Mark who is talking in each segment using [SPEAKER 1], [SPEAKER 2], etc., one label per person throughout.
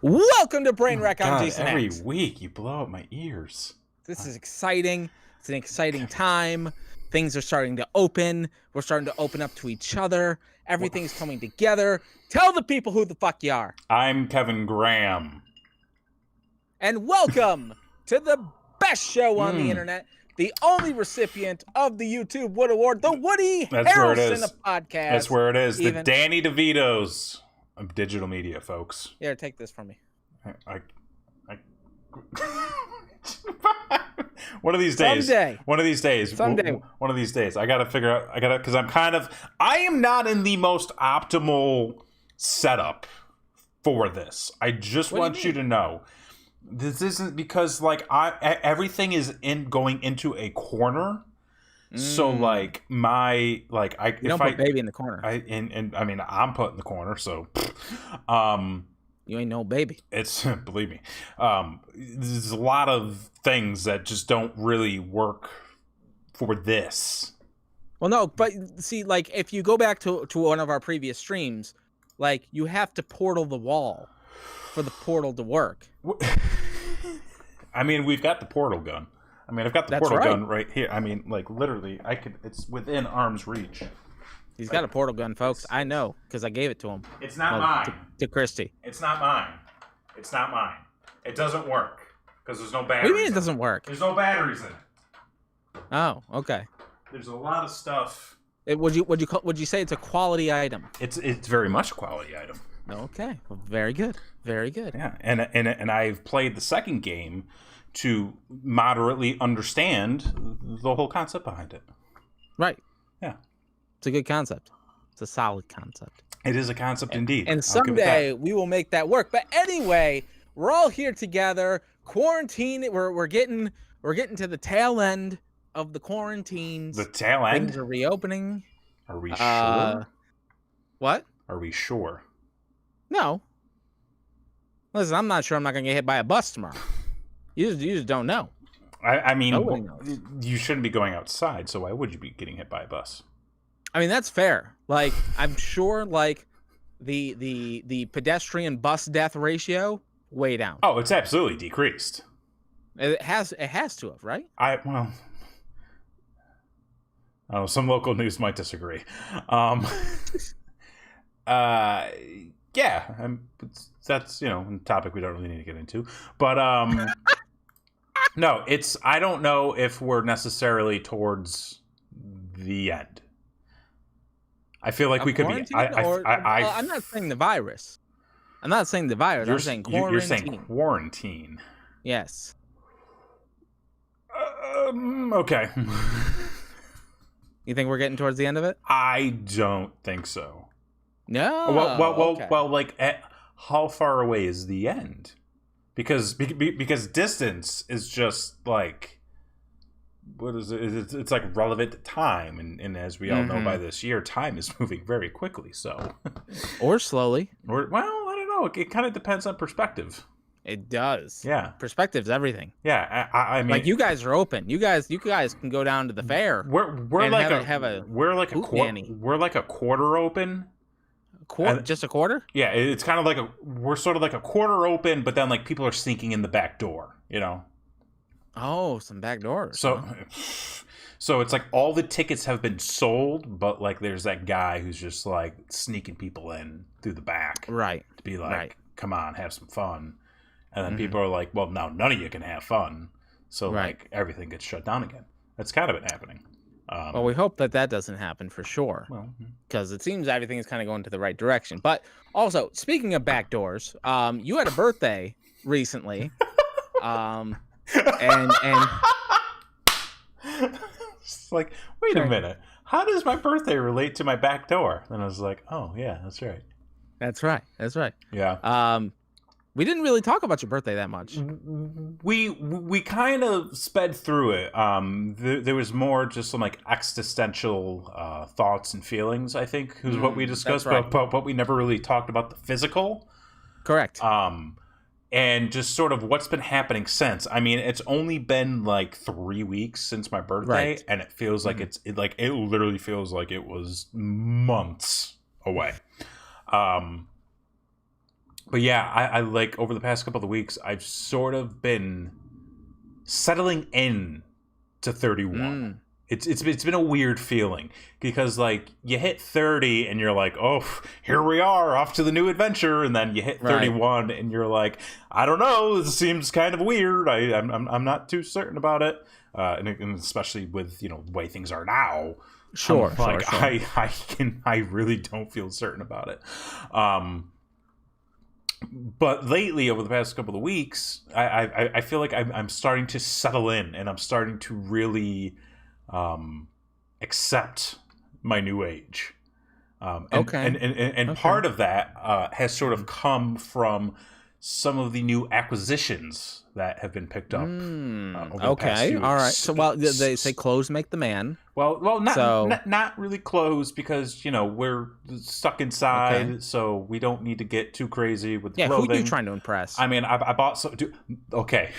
[SPEAKER 1] Welcome to Brain Wreck. I'm Jason
[SPEAKER 2] Every
[SPEAKER 1] X.
[SPEAKER 2] week you blow out my ears.
[SPEAKER 1] This is exciting. It's an exciting time. Things are starting to open. We're starting to open up to each other. Everything's coming together. Tell the people who the fuck you are.
[SPEAKER 2] I'm Kevin Graham.
[SPEAKER 1] And welcome to the best show on the internet. The only recipient of the YouTube Wood Award, the Woody Harrelson of podcasts.
[SPEAKER 2] That's where it is. The Danny DeVito's of digital media, folks.
[SPEAKER 1] Yeah, take this from me.
[SPEAKER 2] One of these days.
[SPEAKER 1] Someday.
[SPEAKER 2] One of these days. One of these days. I gotta figure out. Because I am not in the most optimal setup for this. I just want you to know. This isn't because everything is going into a corner. So you don't put baby in the corner. I'm put in the corner. So,
[SPEAKER 1] you ain't no baby.
[SPEAKER 2] It's believe me. There's a lot of things that just don't really work for this.
[SPEAKER 1] Well, no, but see, if you go back to one of our previous streams, you have to portal the wall for the portal to work.
[SPEAKER 2] We've got the portal gun. I've got the portal gun right here. Literally, it's within arm's reach.
[SPEAKER 1] He's got a portal gun, folks. I know, because I gave it to him.
[SPEAKER 2] It's not mine.
[SPEAKER 1] To Christy.
[SPEAKER 2] It's not mine. It's not mine. It doesn't work, because there's no batteries.
[SPEAKER 1] What do you mean it doesn't work?
[SPEAKER 2] There's no batteries in it.
[SPEAKER 1] Oh, okay.
[SPEAKER 2] There's a lot of stuff.
[SPEAKER 1] Would you say it's a quality item?
[SPEAKER 2] It's very much a quality item.
[SPEAKER 1] Okay, well, very good, very good.
[SPEAKER 2] Yeah, and I've played the second game to moderately understand the whole concept behind it.
[SPEAKER 1] Right.
[SPEAKER 2] Yeah.
[SPEAKER 1] It's a good concept. It's a solid concept.
[SPEAKER 2] It is a concept indeed.
[SPEAKER 1] And someday we will make that work. But anyway, we're all here together. Quarantine. We're getting to the tail end of the quarantines.
[SPEAKER 2] The tail end?
[SPEAKER 1] Things are reopening.
[SPEAKER 2] Are we sure?
[SPEAKER 1] What?
[SPEAKER 2] Are we sure?
[SPEAKER 1] No. Listen, I'm not sure I'm not going to get hit by a bus tomorrow. You just don't know.
[SPEAKER 2] You shouldn't be going outside, so why would you be getting hit by a bus?
[SPEAKER 1] That's fair. I'm sure the pedestrian bus death ratio way down.
[SPEAKER 2] Oh, it's absolutely decreased.
[SPEAKER 1] It has to have, right?
[SPEAKER 2] Some local news might disagree. Yeah, that's a topic we don't really need to get into. But no, I don't know if we're necessarily towards the end. I feel like we could be.
[SPEAKER 1] I'm not saying the virus. I'm not saying the virus. I'm saying quarantine.
[SPEAKER 2] You're saying quarantine.
[SPEAKER 1] Yes.
[SPEAKER 2] Okay.
[SPEAKER 1] You think we're getting towards the end of it?
[SPEAKER 2] I don't think so.
[SPEAKER 1] No.
[SPEAKER 2] Well, how far away is the end? Because distance is just what is it? It's relevant to time, and as we all know, by this year, time is moving very quickly. So,
[SPEAKER 1] or slowly,
[SPEAKER 2] I don't know. It kind of depends on perspective.
[SPEAKER 1] It does.
[SPEAKER 2] Yeah,
[SPEAKER 1] perspective's everything.
[SPEAKER 2] Yeah, I mean,
[SPEAKER 1] you guys are open. You guys can go down to the fair.
[SPEAKER 2] We're like a quarter open.
[SPEAKER 1] Just a quarter?
[SPEAKER 2] Yeah, it's kind of we're sort of like a quarter open, but then people are sneaking in the back door,
[SPEAKER 1] Oh, some back doors.
[SPEAKER 2] So it's all the tickets have been sold, but there's that guy who's just sneaking people in through the back.
[SPEAKER 1] Right.
[SPEAKER 2] To be come on, have some fun. And then people are well, now none of you can have fun. So everything gets shut down again. That's kind of been happening.
[SPEAKER 1] Well, we hope that doesn't happen for sure, because it seems everything is kind of going to the right direction. But also, speaking of back doors, you had a birthday recently, and
[SPEAKER 2] it's wait a minute, how does my birthday relate to my back door? And I was oh yeah, that's right.
[SPEAKER 1] That's right.
[SPEAKER 2] Yeah.
[SPEAKER 1] We didn't really talk about your birthday that much.
[SPEAKER 2] We kind of sped through it. There was more just some existential thoughts and feelings, I think, is what we discussed. Right. But we never really talked about the physical.
[SPEAKER 1] Correct.
[SPEAKER 2] And just sort of what's been happening since. It's only been 3 weeks since my birthday, and it feels like it literally feels like it was months away. But yeah, I like over the past couple of weeks, I've sort of been settling in to 31. It's been a weird feeling because like you hit 30 and you're like, oh, here we are off to the new adventure, and then you hit 31 and you're like, I don't know, this seems kind of weird. I'm not too certain about it, and especially with the way things are now.
[SPEAKER 1] Sure,
[SPEAKER 2] like
[SPEAKER 1] sure.
[SPEAKER 2] I really don't feel certain about it. But lately, over the past couple of weeks, I feel like I'm starting to settle in, and I'm starting to really accept my new age. And part of that has sort of come from some of the new acquisitions that have been picked up over the past few weeks.
[SPEAKER 1] All right. So, well, they say clothes make the man.
[SPEAKER 2] Well, not really clothes, because we're stuck inside, so we don't need to get too crazy with clothing.
[SPEAKER 1] Who are you trying to impress?
[SPEAKER 2] I mean, I bought some. Okay,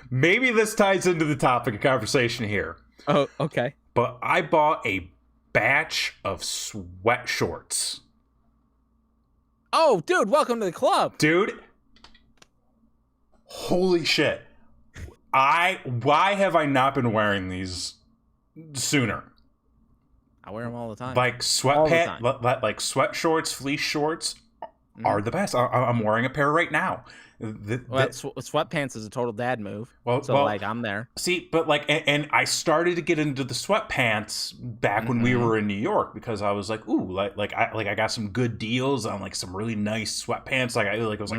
[SPEAKER 2] maybe this ties into the topic of conversation here.
[SPEAKER 1] Oh, okay.
[SPEAKER 2] But I bought a batch of sweat shorts.
[SPEAKER 1] Oh, dude, welcome to the club.
[SPEAKER 2] Dude, holy shit. Why have I not been wearing these sooner?
[SPEAKER 1] I wear them all the time.
[SPEAKER 2] Like like sweat shorts, fleece shorts are the best. I'm wearing a pair right now.
[SPEAKER 1] Sweatpants is a total dad move. Well, I'm there.
[SPEAKER 2] See, but and I started to get into the sweatpants back when we were in New York, because I was like, ooh, I got some good deals on like some really nice sweatpants. It was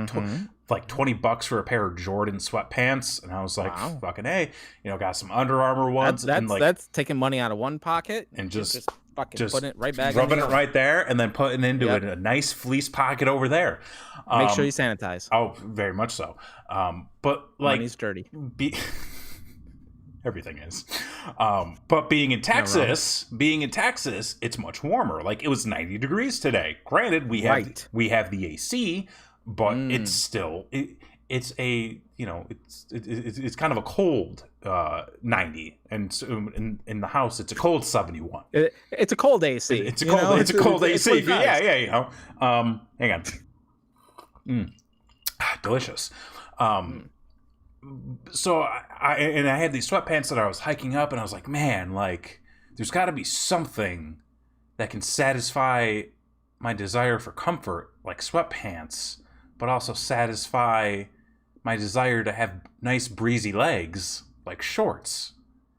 [SPEAKER 2] like $20 for a pair of Jordan sweatpants, and I was like, wow. Fucking A, got some Under Armour ones.
[SPEAKER 1] That's taking money out of one pocket
[SPEAKER 2] and just
[SPEAKER 1] putting it right back,
[SPEAKER 2] rubbing it right there, and then putting into a nice fleece pocket over there.
[SPEAKER 1] Make sure you sanitize.
[SPEAKER 2] Oh, very much so. But
[SPEAKER 1] money's dirty.
[SPEAKER 2] Everything is. But being in Texas, it's much warmer. Like, it was 90 degrees today. Granted, we have the AC, but it's still it's kind of a cold 90, and so in the house it's a cold 71.
[SPEAKER 1] It's a cold AC.
[SPEAKER 2] It's a cold AC. Yeah. Hang on. Delicious. So I had these sweatpants that I was hiking up, and I was like, man, like, there's got to be something that can satisfy my desire for comfort, like sweatpants, but also satisfy my desire to have nice breezy legs, like shorts.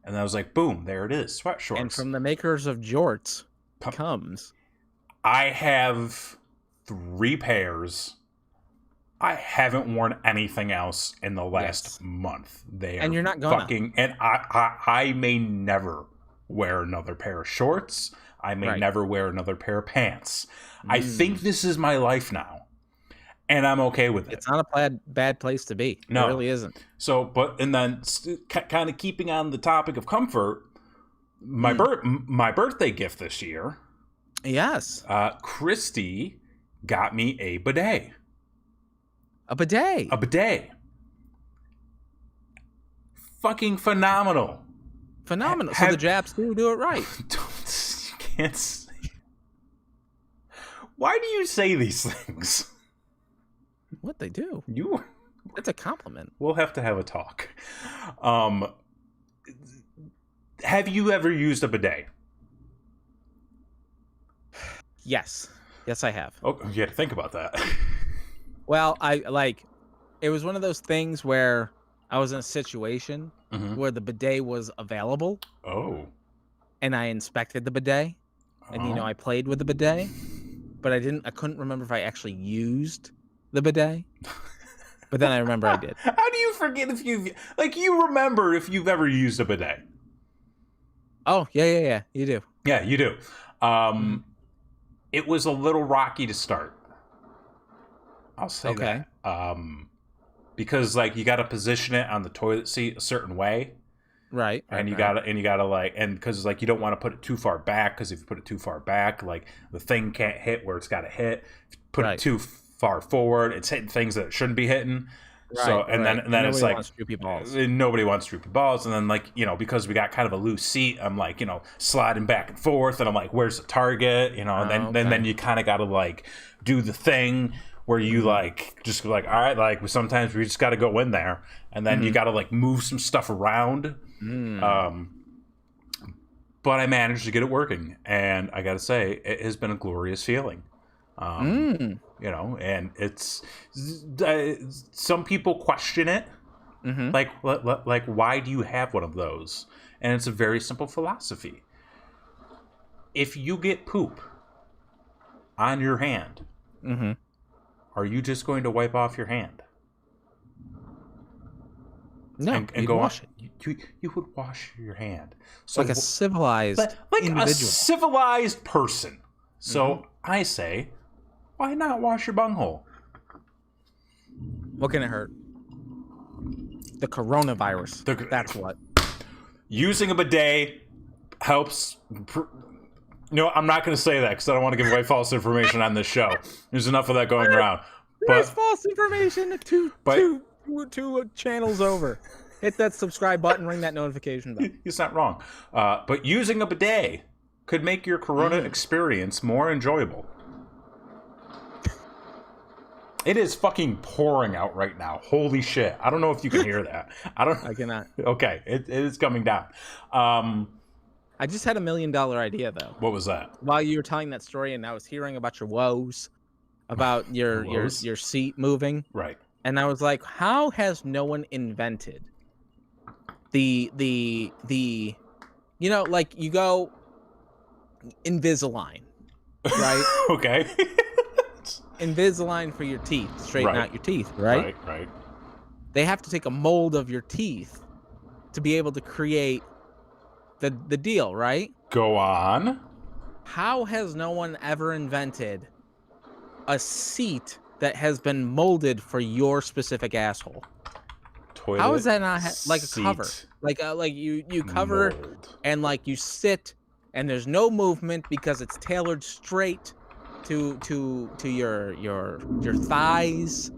[SPEAKER 2] And I was like, boom, there it is, sweat shorts.
[SPEAKER 1] And from the makers of jorts comes.
[SPEAKER 2] I have 3 pairs. I haven't worn anything else in the last month.
[SPEAKER 1] And you're not gonna.
[SPEAKER 2] And I may never wear another pair of shorts. I may never wear another pair of pants. I think this is my life now. And I'm okay with it.
[SPEAKER 1] It's not a bad place to be.
[SPEAKER 2] No.
[SPEAKER 1] It really isn't.
[SPEAKER 2] So, and then kind of keeping on the topic of comfort, my birthday gift this year.
[SPEAKER 1] Yes.
[SPEAKER 2] Christy got me a bidet.
[SPEAKER 1] A bidet?
[SPEAKER 2] A bidet. Fucking phenomenal.
[SPEAKER 1] Phenomenal. So the Japs do it right.
[SPEAKER 2] You can't say. Why do you say these things?
[SPEAKER 1] What they do? It's a compliment.
[SPEAKER 2] We'll have to have a talk. Have you ever used a bidet?
[SPEAKER 1] Yes, I have.
[SPEAKER 2] Oh, you had to think about that.
[SPEAKER 1] Well, it was one of those things where I was in a situation where the bidet was available.
[SPEAKER 2] Oh.
[SPEAKER 1] And I inspected the bidet, and I played with the bidet, but I couldn't remember if I actually used the bidet. But then I remember I did.
[SPEAKER 2] How do you forget if you remember if you've ever used a bidet?
[SPEAKER 1] Oh, yeah, you do.
[SPEAKER 2] Yeah, you do. It was a little rocky to start. I'll say that. Because you got to position it on the toilet seat a certain way.
[SPEAKER 1] Right.
[SPEAKER 2] And you gotta because you don't want to put it too far back, because if you put it too far back, the thing can't hit where it's got to hit. If you put it too far forward, it's hitting things that it shouldn't be hitting. Right, so then it's like nobody wants droopy balls, and then because we got kind of a loose seat, I'm sliding back and forth, and I'm like, where's the target? And then you kind of got to do the thing where you like just like, all right, like sometimes we just got to go in there, and then you got to like move some stuff around. But I managed to get it working, and I got to say, it has been a glorious feeling. You know, and it's some people question it, like why do you have one of those? And it's a very simple philosophy. If you get poop on your hand, are you just going to wipe off your hand?
[SPEAKER 1] No,
[SPEAKER 2] and go wash it. You would wash your hand, so
[SPEAKER 1] like a civilized, individual.
[SPEAKER 2] A civilized person. So I say, why not wash your bunghole?
[SPEAKER 1] What can it hurt? The coronavirus. That's what.
[SPEAKER 2] Using a bidet helps. No, I'm not going to say that because I don't want to give away false information on this show. There's enough of that going around.
[SPEAKER 1] There's false information two channels over. Hit that subscribe button, ring that notification bell.
[SPEAKER 2] He's not wrong. But using a bidet could make your corona experience more enjoyable. It is fucking pouring out right now. Holy shit. I don't know if you can hear that. I
[SPEAKER 1] cannot.
[SPEAKER 2] Okay, it is coming down.
[SPEAKER 1] I just had $1 million idea, though.
[SPEAKER 2] What was that?
[SPEAKER 1] While you were telling that story and I was hearing about your woes, about your seat moving.
[SPEAKER 2] Right.
[SPEAKER 1] And I was like, how has no one invented the you know, like you go Invisalign, right?
[SPEAKER 2] Okay.
[SPEAKER 1] Invisalign for your teeth, straighten out your teeth, right?
[SPEAKER 2] Right.
[SPEAKER 1] They have to take a mold of your teeth to be able to create the deal, right?
[SPEAKER 2] Go on.
[SPEAKER 1] How has no one ever invented a seat that has been molded for your specific asshole?
[SPEAKER 2] Toilet.
[SPEAKER 1] How is that not like a cover? Like you cover
[SPEAKER 2] mold.
[SPEAKER 1] And like you sit and there's no movement because it's tailored straight to your thighs,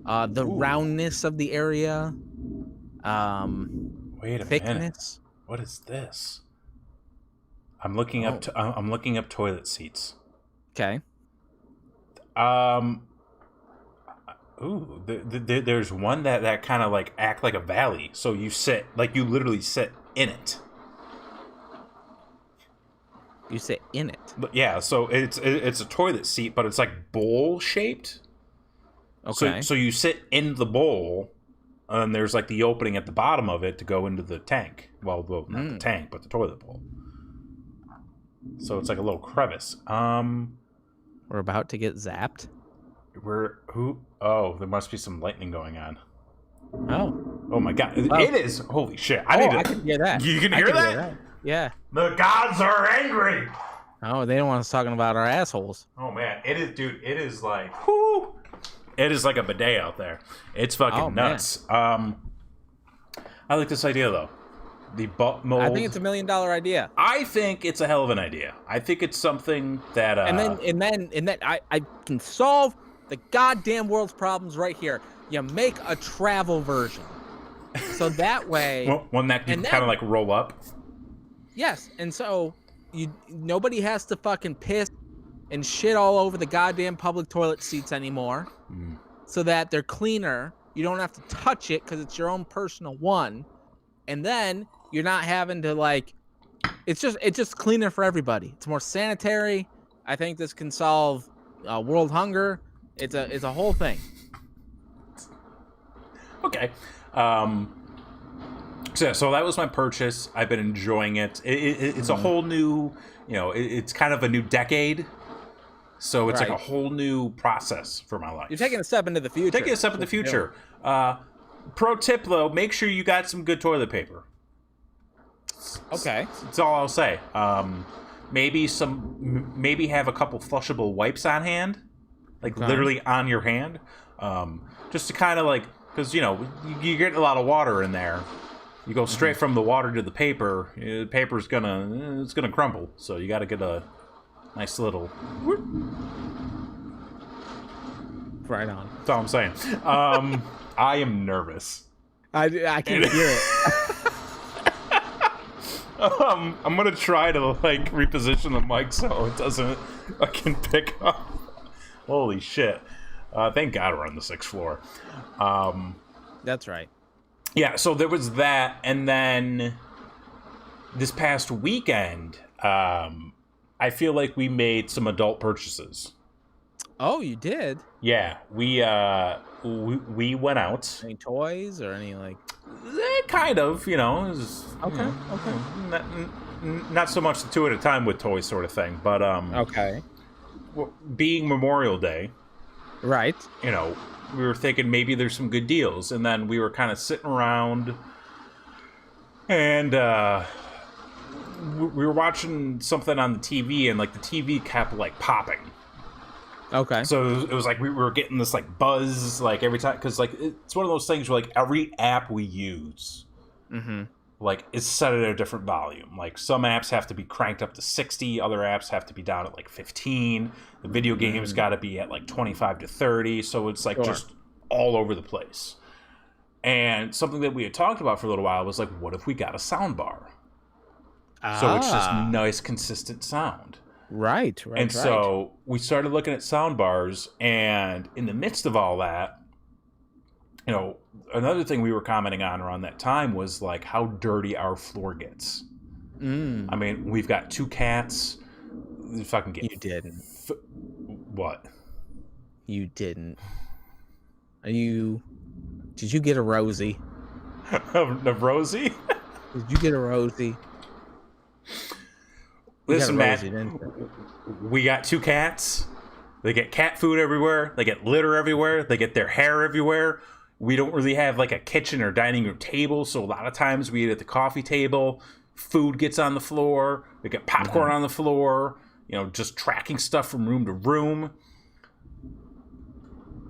[SPEAKER 1] the roundness of the area,
[SPEAKER 2] wait a
[SPEAKER 1] thickness.
[SPEAKER 2] Minute. What is this? I'm looking up. I'm looking up toilet seats.
[SPEAKER 1] Okay.
[SPEAKER 2] There's one that kind of like act like a valley. So you sit, like you literally sit in it.
[SPEAKER 1] You sit in it.
[SPEAKER 2] But yeah, so it's a toilet seat, but it's like bowl shaped.
[SPEAKER 1] Okay.
[SPEAKER 2] So you sit in the bowl, and there's like the opening at the bottom of it to go into the tank. Well, not the tank, but the toilet bowl. So it's like a little crevice.
[SPEAKER 1] We're about to get zapped.
[SPEAKER 2] Oh, there must be some lightning going on.
[SPEAKER 1] Oh
[SPEAKER 2] my god. It is. Holy shit. I
[SPEAKER 1] can hear that.
[SPEAKER 2] You can hear that?
[SPEAKER 1] Yeah.
[SPEAKER 2] The gods are angry.
[SPEAKER 1] Oh, they don't want us talking about our assholes.
[SPEAKER 2] Oh man, it is, dude. It is like, whoo. It is like a bidet out there. It's fucking nuts. I like this idea though. The butt mold.
[SPEAKER 1] I think it's $1 million idea.
[SPEAKER 2] I think it's a hell of an idea. I think it's something that
[SPEAKER 1] and then I can solve the goddamn world's problems right here. You make a travel version, so that way
[SPEAKER 2] one that can kind of like roll up.
[SPEAKER 1] Yes, and so nobody has to fucking piss and shit all over the goddamn public toilet seats anymore, so that they're cleaner. You don't have to touch it because it's your own personal one, and then you're not having to like. It's just cleaner for everybody. It's more sanitary. I think this can solve world hunger. It's a whole thing.
[SPEAKER 2] Okay. So that was my purchase. I've been enjoying it. It's a whole new, it's kind of a new decade. So it's like a whole new process for my life.
[SPEAKER 1] You're taking a step into the future.
[SPEAKER 2] Taking a step in the future. Pro tip, though, make sure you got some good toilet paper.
[SPEAKER 1] Okay.
[SPEAKER 2] That's all I'll say. Maybe have a couple flushable wipes on hand. Like literally on your hand. Just to kind of like, because, you get a lot of water in there. You go straight from the water to the paper. The paper's gonna crumble. So you got to get a nice little.
[SPEAKER 1] Right on.
[SPEAKER 2] That's all I'm saying. I am nervous.
[SPEAKER 1] I can hear it.
[SPEAKER 2] I'm gonna try to like reposition the mic so it doesn't. I can pick up. Holy shit. Thank God we're on the 6th floor.
[SPEAKER 1] That's right.
[SPEAKER 2] Yeah, so there was that, and then this past weekend, I feel like we made some adult purchases.
[SPEAKER 1] Oh, you did?
[SPEAKER 2] Yeah, we went out.
[SPEAKER 1] Any toys or any like?
[SPEAKER 2] Kind of, you know. It was,
[SPEAKER 1] okay.
[SPEAKER 2] Not so much the 2 at a time with toys sort of thing, but
[SPEAKER 1] okay.
[SPEAKER 2] Being Memorial Day,
[SPEAKER 1] right?
[SPEAKER 2] You know, we were thinking maybe there's some good deals, and then we were kind of sitting around, and we were watching something on the TV, and like the TV kept like popping.
[SPEAKER 1] Okay.
[SPEAKER 2] So it was like we were getting this like buzz like every time, because like it's one of those things where like every app we use, like is set at a different volume. Like some apps have to be cranked up to 60, other apps have to be down at like 15. The video games got to be at like 25 to 30. So it's like just all over the place. And something that we had talked about for a little while was like, what if we got a sound bar? So it's just nice, consistent sound.
[SPEAKER 1] Right.
[SPEAKER 2] And so we started looking at sound bars, and in the midst of all that, you know, another thing we were commenting on around that time was like how dirty our floor gets. I mean, we've got 2 cats. Fucking get.
[SPEAKER 1] You didn't.
[SPEAKER 2] What?
[SPEAKER 1] You didn't. Did you get a Rosie?
[SPEAKER 2] A Rosie?
[SPEAKER 1] Did you get a Rosie?
[SPEAKER 2] Listen, Matt, we got 2 cats. They get cat food everywhere. They get litter everywhere. They get their hair everywhere. We don't really have like a kitchen or dining room table, so a lot of times we eat at the coffee table. Food gets on the floor. We get popcorn on the floor. You know, just tracking stuff from room to room.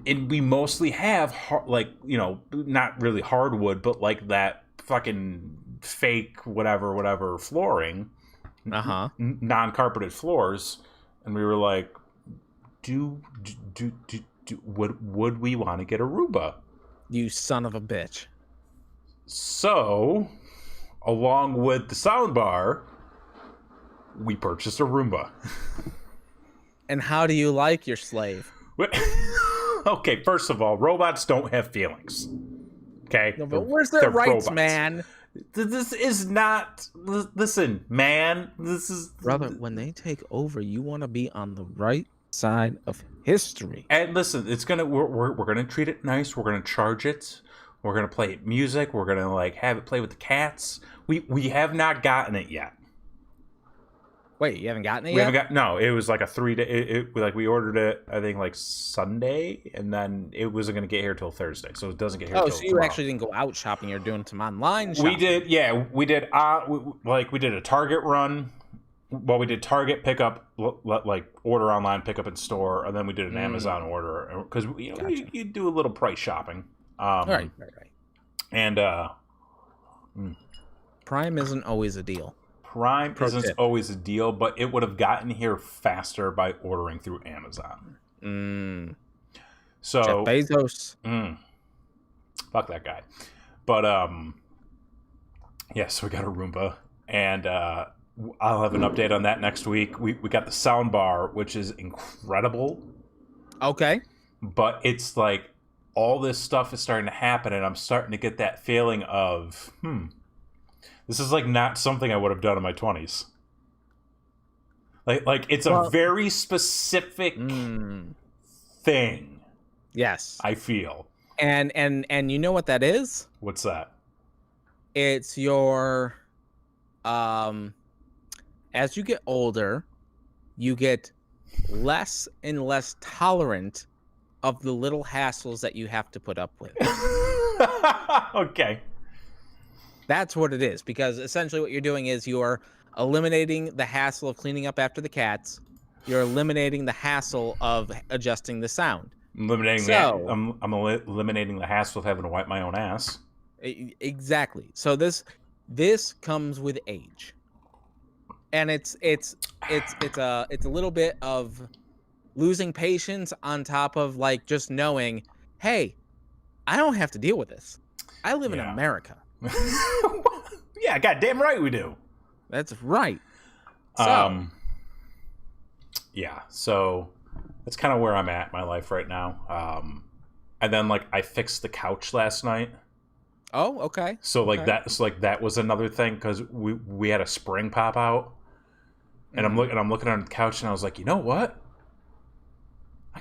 [SPEAKER 2] And we mostly have, like, you know, not really hardwood, but like that fucking fake whatever flooring. Non-carpeted floors, and we were like, would we want to get a Roomba?
[SPEAKER 1] You son of a bitch.
[SPEAKER 2] So, along with the soundbar, we purchased a Roomba.
[SPEAKER 1] And how do you like your slave?
[SPEAKER 2] Okay, first of all, robots don't have feelings. Okay?
[SPEAKER 1] No, but where's their rights, robots. Man?
[SPEAKER 2] This is not. Listen, man. This is.
[SPEAKER 1] Brother, when they take over, you want to be on the right side of history.
[SPEAKER 2] And listen, it's gonna. We're gonna treat it nice. We're gonna charge it. We're gonna play it music. We're gonna like have it play with the cats. We have not gotten it yet.
[SPEAKER 1] Wait, you haven't gotten it yet?
[SPEAKER 2] We haven't got. No, it was like a 3-day. Like we ordered it, I think like Sunday, and then it wasn't going to get here till Thursday, so it doesn't get here.
[SPEAKER 1] Oh, so you actually didn't go out shopping? You're doing some online shopping.
[SPEAKER 2] We did, yeah. We did. We did a Target run. Well, we did Target pickup, like order online, pick up in store, and then we did an Amazon order because you do a little price shopping.
[SPEAKER 1] Right.
[SPEAKER 2] And
[SPEAKER 1] Prime isn't always a deal.
[SPEAKER 2] Prime isn't always a deal, but it would have gotten here faster by ordering through Amazon. So
[SPEAKER 1] Jeff Bezos.
[SPEAKER 2] Fuck that guy. But yeah, so we got a Roomba, and I'll have an update on that next week. We got the sound bar, which is incredible.
[SPEAKER 1] Okay.
[SPEAKER 2] But it's like all this stuff is starting to happen, and I'm starting to get that feeling of this is like not something I would have done in my 20s. Like it's a very specific thing.
[SPEAKER 1] Yes,
[SPEAKER 2] I feel.
[SPEAKER 1] And you know what that is?
[SPEAKER 2] What's that?
[SPEAKER 1] It's your as you get older, you get less and less tolerant of the little hassles that you have to put up with.
[SPEAKER 2] Okay.
[SPEAKER 1] That's what it is, because essentially what you're doing is you're eliminating the hassle of cleaning up after the cats. You're eliminating the hassle of adjusting the sound.
[SPEAKER 2] I'm eliminating the hassle of having to wipe my own ass.
[SPEAKER 1] Exactly. So this comes with age, and it's a little bit of losing patience on top of like just knowing, hey, I don't have to deal with this. I live in America.
[SPEAKER 2] Yeah, goddamn right we do.
[SPEAKER 1] That's right. So,
[SPEAKER 2] yeah. So That's kind of where I'm at in my life right now. And then like I fixed the couch last night.
[SPEAKER 1] Oh, okay.
[SPEAKER 2] So like that was another thing because we had a spring pop out, and I'm looking on the couch and I was like, you know what? I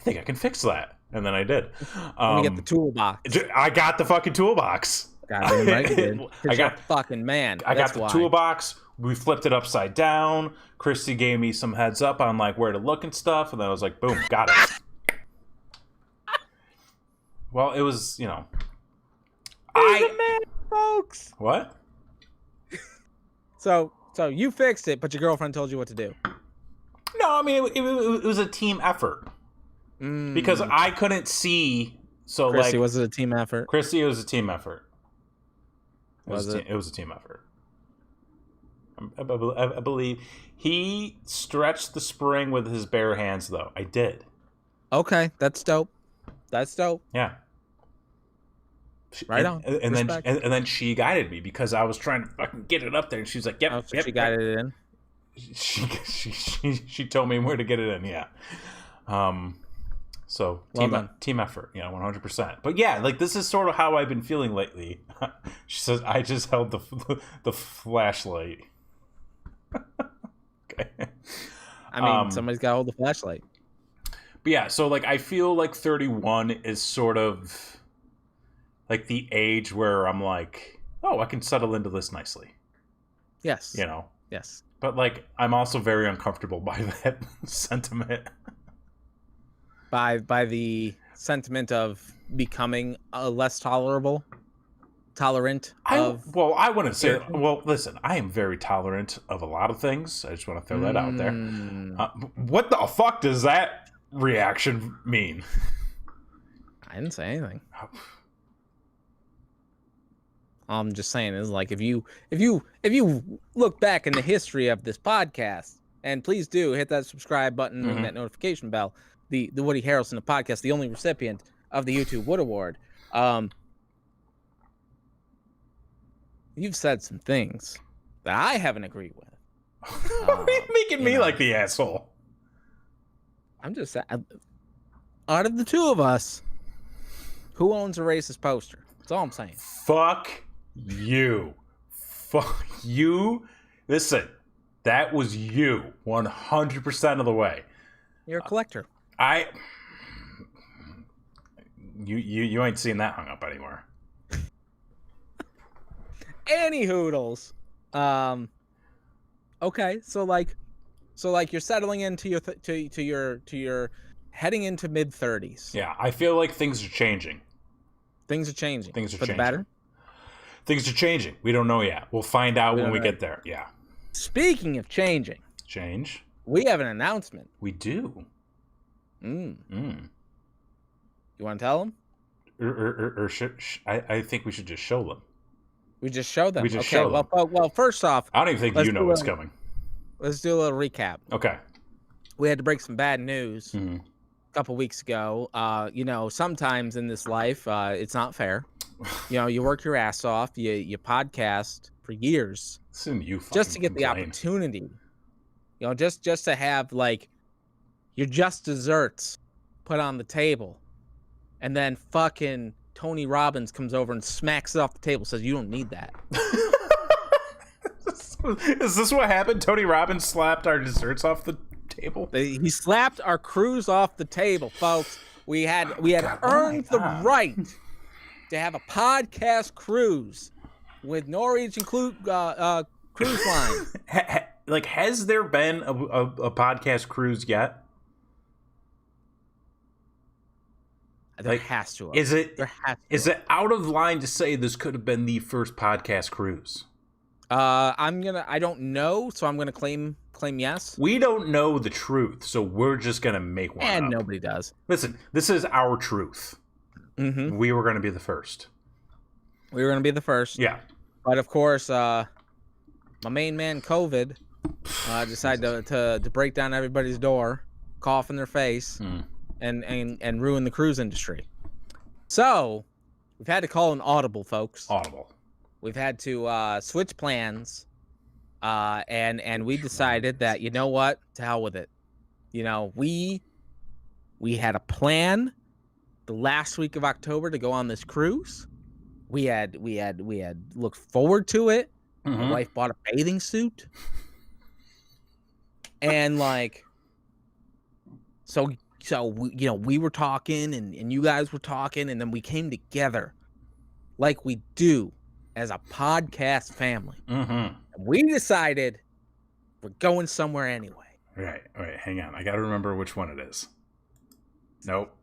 [SPEAKER 2] think I can fix that, and then I did.
[SPEAKER 1] Let me get the toolbox.
[SPEAKER 2] I got the fucking toolbox.
[SPEAKER 1] Goddamn right you did. I got fucking man.
[SPEAKER 2] I got the toolbox. We flipped it upside down. Christy gave me some heads up on like where to look and stuff, and then I was like, boom, got it. Well, it was, you know.
[SPEAKER 1] He's a man, folks.
[SPEAKER 2] What?
[SPEAKER 1] So you fixed it, but your girlfriend told you what to do.
[SPEAKER 2] No, I mean it was a team effort because I couldn't see. So
[SPEAKER 1] Christy,
[SPEAKER 2] like,
[SPEAKER 1] was it a team effort?
[SPEAKER 2] Christy, it was a team effort. It was a team effort. I believe he stretched the spring with his bare hands, though. I did.
[SPEAKER 1] Okay, that's dope. That's dope.
[SPEAKER 2] Yeah.
[SPEAKER 1] Right on.
[SPEAKER 2] And then she guided me because I was trying to fucking get it up there, and she's like, "Yep."
[SPEAKER 1] So she guided it in.
[SPEAKER 2] She told me where to get it in. Yeah. So team effort, 100%. But yeah, like this is sort of how I've been feeling lately. She says I just held the flashlight. Okay.
[SPEAKER 1] I mean, somebody's got to hold the flashlight.
[SPEAKER 2] But yeah, so like I feel like 31 is sort of like the age where I'm like, oh, I can settle into this nicely.
[SPEAKER 1] Yes.
[SPEAKER 2] Yes. But like I'm also very uncomfortable by that sentiment.
[SPEAKER 1] By the sentiment of becoming less tolerant of...
[SPEAKER 2] I wouldn't say... Well, listen, I am very tolerant of a lot of things. I just want to throw that out there. What the fuck does that reaction mean?
[SPEAKER 1] I didn't say anything. I'm just saying is like if you look back in the history of this podcast, and please do hit that subscribe button and that notification bell. The Woody Harrelson of podcast, the only recipient of the YouTube Wood Award. You've said some things that I haven't agreed with.
[SPEAKER 2] What are you making me like the asshole?
[SPEAKER 1] I'm just saying, out of the two of us, who owns a racist poster? That's all I'm saying.
[SPEAKER 2] Fuck you. Fuck you. Listen, that was you 100% of the way.
[SPEAKER 1] You're a collector.
[SPEAKER 2] You ain't seen that hung up anywhere.
[SPEAKER 1] Any hoodles. Okay, so you're settling into your heading into mid-30s.
[SPEAKER 2] Yeah, I feel like things are changing.
[SPEAKER 1] Things are changing.
[SPEAKER 2] For
[SPEAKER 1] the better?
[SPEAKER 2] Things are changing. We don't know yet. We'll find out when we get there. Yeah.
[SPEAKER 1] Speaking of changing.
[SPEAKER 2] Change?
[SPEAKER 1] We have an announcement.
[SPEAKER 2] We do.
[SPEAKER 1] You want to tell them?
[SPEAKER 2] Or I think we should just show them.
[SPEAKER 1] We just show them.
[SPEAKER 2] Show them.
[SPEAKER 1] Well, first off,
[SPEAKER 2] I don't even think you know what's coming.
[SPEAKER 1] Let's do a little recap.
[SPEAKER 2] Okay.
[SPEAKER 1] We had to break some bad news a couple weeks ago. Sometimes in this life, it's not fair. You work your ass off. You podcast for years just to get the opportunity. Just to have like your just desserts put on the table, and then fucking Tony Robbins comes over and smacks it off the table, says you don't need that.
[SPEAKER 2] Is this what happened? Tony Robbins slapped our desserts off the table?
[SPEAKER 1] He slapped our cruise off the table, folks. We had earned the right to have a podcast cruise with Norwegian cruise line.
[SPEAKER 2] Has there been a podcast cruise yet?
[SPEAKER 1] There has to.
[SPEAKER 2] Is it out of line to say this could have been the first podcast cruise?
[SPEAKER 1] I don't know, so I'm gonna claim yes.
[SPEAKER 2] We don't know the truth, so we're just gonna make one.
[SPEAKER 1] And
[SPEAKER 2] up.
[SPEAKER 1] Nobody does.
[SPEAKER 2] Listen, this is our truth. We were gonna be the first. Yeah.
[SPEAKER 1] But of course, my main man COVID decided to break down everybody's door, cough in their face, and ruin the cruise industry. So we've had to call an audible, folks. We've had to switch plans, and we decided that, you know what, to hell with it. You know, we had a plan the last week of October to go on this cruise. We had looked forward to it. My wife bought a bathing suit. And like, so we, you know, we were talking and you guys were talking, and then we came together like we do as a podcast family. And we decided we're going somewhere anyway.
[SPEAKER 2] Right. All right. Hang on. I got to remember which one it is. Nope.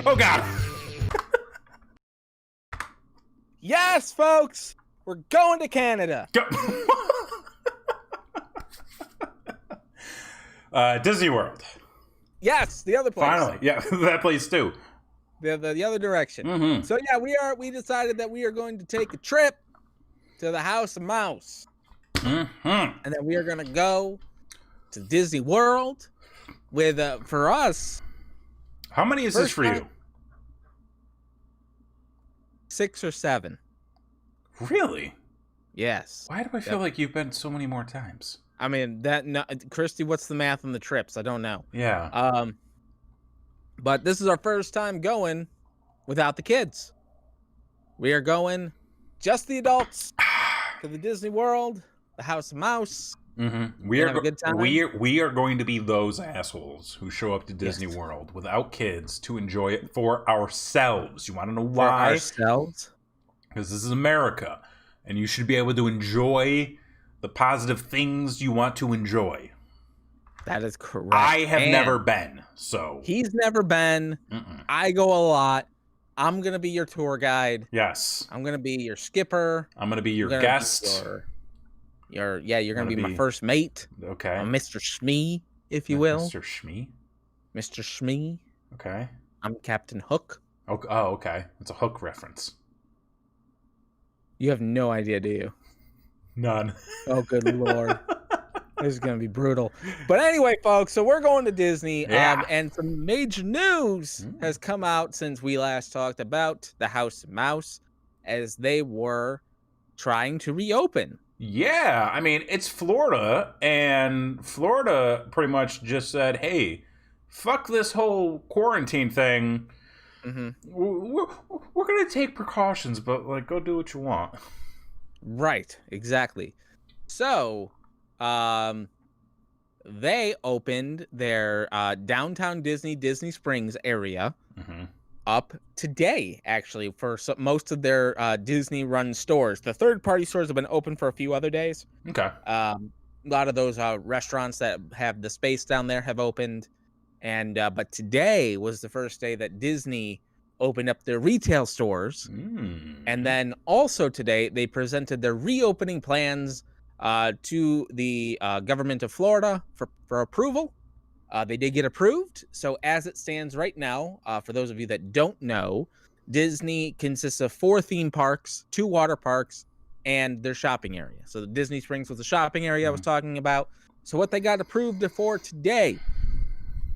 [SPEAKER 2] Oh, God.
[SPEAKER 1] Yes, folks. We're going to Canada.
[SPEAKER 2] Go. Disney World.
[SPEAKER 1] Yes, the other place.
[SPEAKER 2] Finally. Yeah, that place too.
[SPEAKER 1] The other direction. So yeah, we decided that we are going to take a trip to the House of Mouse. And then we are going to go to Disney World with for us.
[SPEAKER 2] How many is this for you?
[SPEAKER 1] 6 or 7.
[SPEAKER 2] Really?
[SPEAKER 1] Yes.
[SPEAKER 2] Why do I feel like you've been so many more times?
[SPEAKER 1] I mean, Christy, what's the math on the trips? I don't know.
[SPEAKER 2] Yeah.
[SPEAKER 1] But this is our first time going without the kids. We are going just the adults to the Disney World, the House of Mouse.
[SPEAKER 2] We are going to be those assholes who show up to Disney World without kids to enjoy it for ourselves. You want to know why?
[SPEAKER 1] For ourselves?
[SPEAKER 2] Because this is America, and you should be able to enjoy the positive things you want to enjoy.
[SPEAKER 1] That is correct.
[SPEAKER 2] I have never been, so
[SPEAKER 1] he's never been. I go a lot. I'm gonna be your tour guide.
[SPEAKER 2] Yes.
[SPEAKER 1] I'm gonna be your skipper.
[SPEAKER 2] I'm gonna be your guest.
[SPEAKER 1] You're gonna be my first mate.
[SPEAKER 2] Okay.
[SPEAKER 1] Mr. Shmee, if you will.
[SPEAKER 2] Mr. Shmee?
[SPEAKER 1] Mr. Shmee.
[SPEAKER 2] Okay.
[SPEAKER 1] I'm Captain Hook.
[SPEAKER 2] Oh, okay. It's a Hook reference.
[SPEAKER 1] You have no idea, do you?
[SPEAKER 2] None.
[SPEAKER 1] Oh, good Lord. This is going to be brutal. But anyway, folks, so we're going to Disney. And some major news has come out since we last talked about the House of Mouse, as they were trying to reopen.
[SPEAKER 2] Yeah, I mean, it's Florida, and Florida pretty much just said, hey, fuck this whole quarantine thing. We're going to take precautions, but, like, go do what you want.
[SPEAKER 1] Right, exactly. So, they opened their downtown Disney Springs area up today, actually, for most of their Disney-run stores. The third-party stores have been open for a few other days.
[SPEAKER 2] Okay.
[SPEAKER 1] A lot of those restaurants that have the space down there have opened, and but today was the first day that Disney opened up their retail stores, and then also today they presented their reopening plans to the government of Florida for approval. They did get approved. So as it stands right now, for those of you that don't know, Disney consists of 4 theme parks, 2 water parks, and their shopping area. So the Disney Springs was the shopping area I was talking about. So what they got approved for today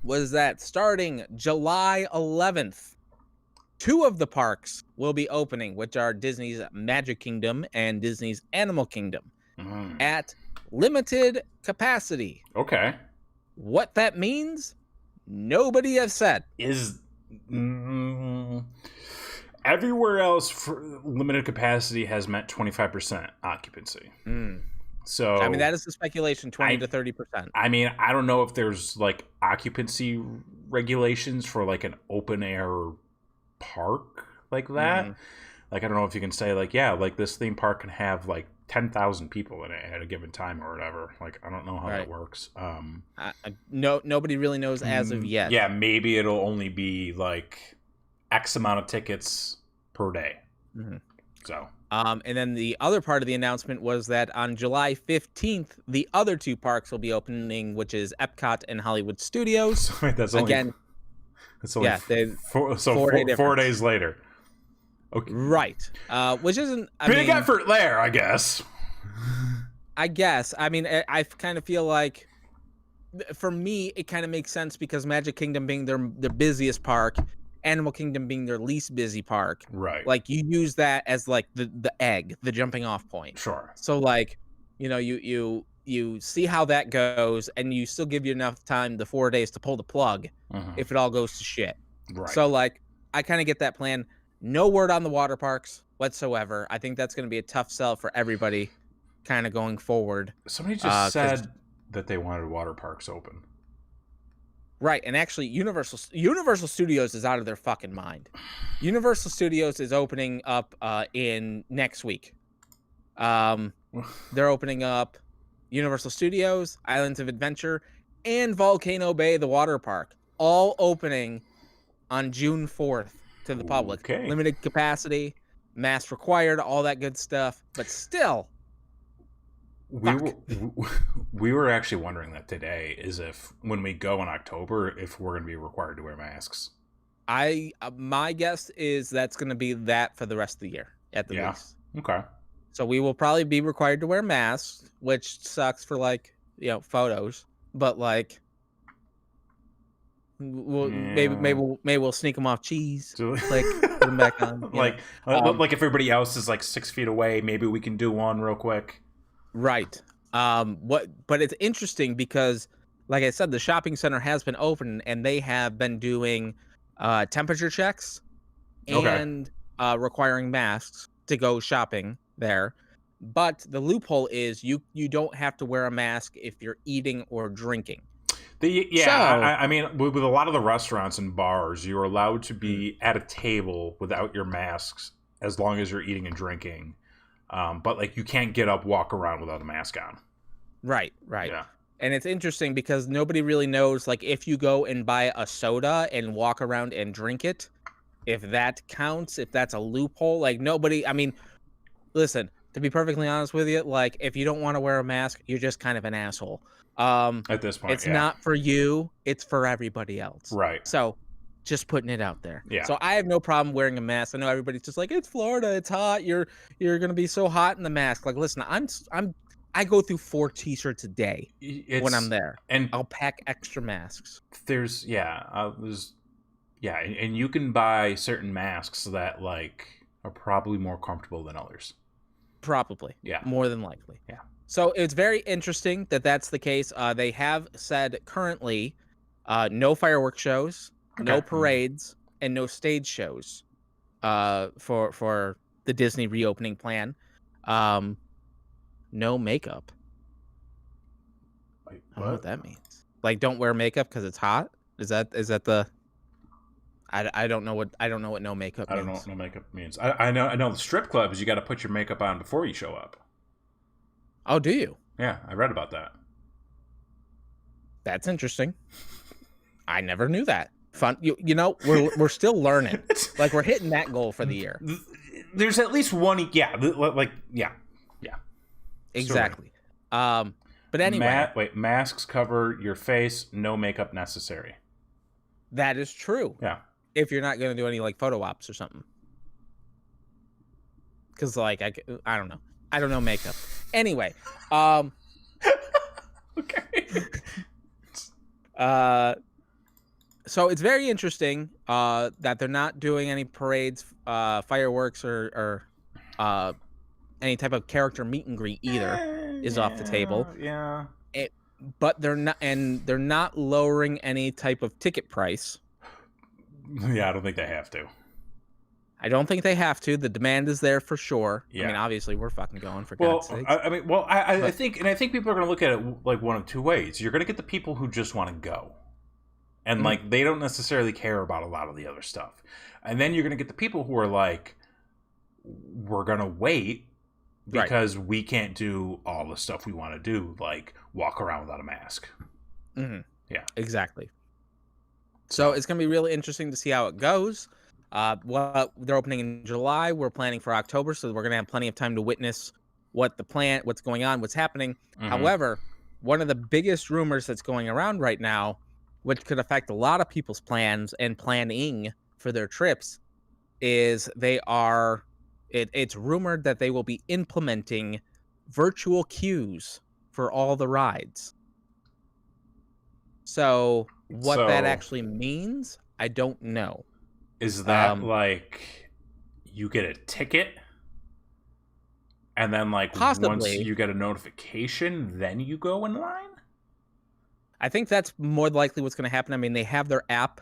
[SPEAKER 1] was that starting July 11th, 2 of the parks will be opening, which are Disney's Magic Kingdom and Disney's Animal Kingdom, at limited capacity.
[SPEAKER 2] Okay.
[SPEAKER 1] What that means, nobody has said.
[SPEAKER 2] Everywhere else, for limited capacity has meant 25% occupancy. So
[SPEAKER 1] I mean, that is the speculation, 20 to 30%.
[SPEAKER 2] I mean, I don't know if there's like occupancy regulations for like an open air park like that. Like, I don't know if you can say like, yeah, like this theme park can have like 10,000 people in it at a given time or whatever. Like, I don't know how that works.
[SPEAKER 1] Nobody really knows as of yet.
[SPEAKER 2] Yeah, maybe it'll only be like X amount of tickets per day. So.
[SPEAKER 1] And then the other part of the announcement was that on July 15th, the other 2 parks will be opening, which is Epcot and Hollywood Studios.
[SPEAKER 2] So that's only,
[SPEAKER 1] again.
[SPEAKER 2] That's only 4 days later. Okay.
[SPEAKER 1] Right. Which isn't
[SPEAKER 2] big effort there, I guess.
[SPEAKER 1] I mean, I kind of feel like, for me, it kind of makes sense because Magic Kingdom being their busiest park, Animal Kingdom being their least busy park.
[SPEAKER 2] Right. Like,
[SPEAKER 1] you use that as like the egg, the jumping off point.
[SPEAKER 2] Sure.
[SPEAKER 1] So like, you know, you see how that goes, and you still give you enough time, the 4 days, to pull the plug if it all goes to shit.
[SPEAKER 2] Right.
[SPEAKER 1] So like, I kind of get that plan. No word on the water parks whatsoever. I think that's going to be a tough sell for everybody kind of going forward.
[SPEAKER 2] Somebody just said that they wanted water parks open.
[SPEAKER 1] Right, and actually Universal Studios is out of their fucking mind. Universal Studios is opening up in next week. They're opening up Universal Studios, Islands of Adventure, and Volcano Bay, the water park, all opening on June 4th to the public.
[SPEAKER 2] Okay.
[SPEAKER 1] Limited capacity, mask required, all that good stuff, but still.
[SPEAKER 2] We were actually wondering that today, is if when we go in October, if we're going to be required to wear masks.
[SPEAKER 1] My guess is that's going to be that for the rest of the year at the least.
[SPEAKER 2] Okay.
[SPEAKER 1] So we will probably be required to wear masks, which sucks for like, you know, photos, but like maybe we'll sneak them off cheese, like put them back on.
[SPEAKER 2] Like if everybody else is like 6 feet away, maybe we can do one real quick.
[SPEAKER 1] Right. But it's interesting because, like I said, the shopping center has been open and they have been doing temperature checks and requiring masks to go shopping there. But the loophole is you don't have to wear a mask if you're eating or drinking.
[SPEAKER 2] I mean, with a lot of the restaurants and bars, you're allowed to be at a table without your masks as long as you're eating and drinking. But like, you can't get up, walk around without a mask on.
[SPEAKER 1] Right.
[SPEAKER 2] Yeah.
[SPEAKER 1] And it's interesting because nobody really knows, like, if you go and buy a soda and walk around and drink it, if that counts, if that's a loophole. Like, nobody, I mean, listen, to be perfectly honest with you, like, if you don't want to wear a mask, you're just kind of an asshole.
[SPEAKER 2] At this point,
[SPEAKER 1] it's not for you, it's for everybody else.
[SPEAKER 2] Right.
[SPEAKER 1] So just putting it out there.
[SPEAKER 2] Yeah.
[SPEAKER 1] So I have no problem wearing a mask. I know everybody's just like, it's Florida, it's hot, you're gonna be so hot in the mask. Like, listen, I go through 4 t-shirts a day when I'm there, and I'll pack extra masks.
[SPEAKER 2] And you can buy certain masks that like are probably more comfortable than others.
[SPEAKER 1] Probably.
[SPEAKER 2] Yeah.
[SPEAKER 1] More than likely.
[SPEAKER 2] Yeah.
[SPEAKER 1] So it's very interesting that that's the case. They have said currently no fireworks shows, no parades, and no stage shows for the Disney reopening plan. No makeup.
[SPEAKER 2] Wait,
[SPEAKER 1] I don't know what that means. Like, don't wear makeup because it's hot? Is that the... I don't know what no makeup means.
[SPEAKER 2] I don't know what no makeup means. I know the strip clubs, you got to put your makeup on before you show up.
[SPEAKER 1] Oh, do you?
[SPEAKER 2] Yeah, I read about that.
[SPEAKER 1] That's interesting. I never knew that. Fun. You know, we're still learning. Like, we're hitting that goal for the year.
[SPEAKER 2] There's at least one. Yeah.
[SPEAKER 1] Exactly. But anyway,
[SPEAKER 2] masks cover your face. No makeup necessary.
[SPEAKER 1] That is true.
[SPEAKER 2] Yeah.
[SPEAKER 1] If you're not going to do any like photo ops or something. Because like I don't know. I don't know makeup. Anyway.
[SPEAKER 2] Okay.
[SPEAKER 1] So it's very interesting that they're not doing any parades, fireworks, or any type of character meet and greet either is off the table.
[SPEAKER 2] Yeah.
[SPEAKER 1] But they're not lowering any type of ticket price.
[SPEAKER 2] Yeah, I don't think they have to.
[SPEAKER 1] I don't think they have to. The demand is there for sure.
[SPEAKER 2] Yeah.
[SPEAKER 1] I mean, obviously, we're fucking going for God's sake.
[SPEAKER 2] I think people are going to look at it like one of two ways. You're going to get the people who just want to go, and like they don't necessarily care about a lot of the other stuff, and then you're going to get the people who are like, we're going to wait because we can't do all the stuff we want to do, like walk around without a mask.
[SPEAKER 1] Mm-hmm.
[SPEAKER 2] Yeah,
[SPEAKER 1] exactly. So it's going to be really interesting to see how it goes. Well, they're opening in July. We're planning for October, so we're going to have plenty of time to witness what's going on, what's happening. Mm-hmm. However, one of the biggest rumors that's going around right now, which could affect a lot of people's plans and planning for their trips, is it's rumored that they will be implementing virtual queues for all the rides. So what that actually means, I don't know.
[SPEAKER 2] Is that like you get a ticket and then like possibly, once you get a notification, then you go in line?
[SPEAKER 1] I think that's more likely what's going to happen. I mean, they have their app,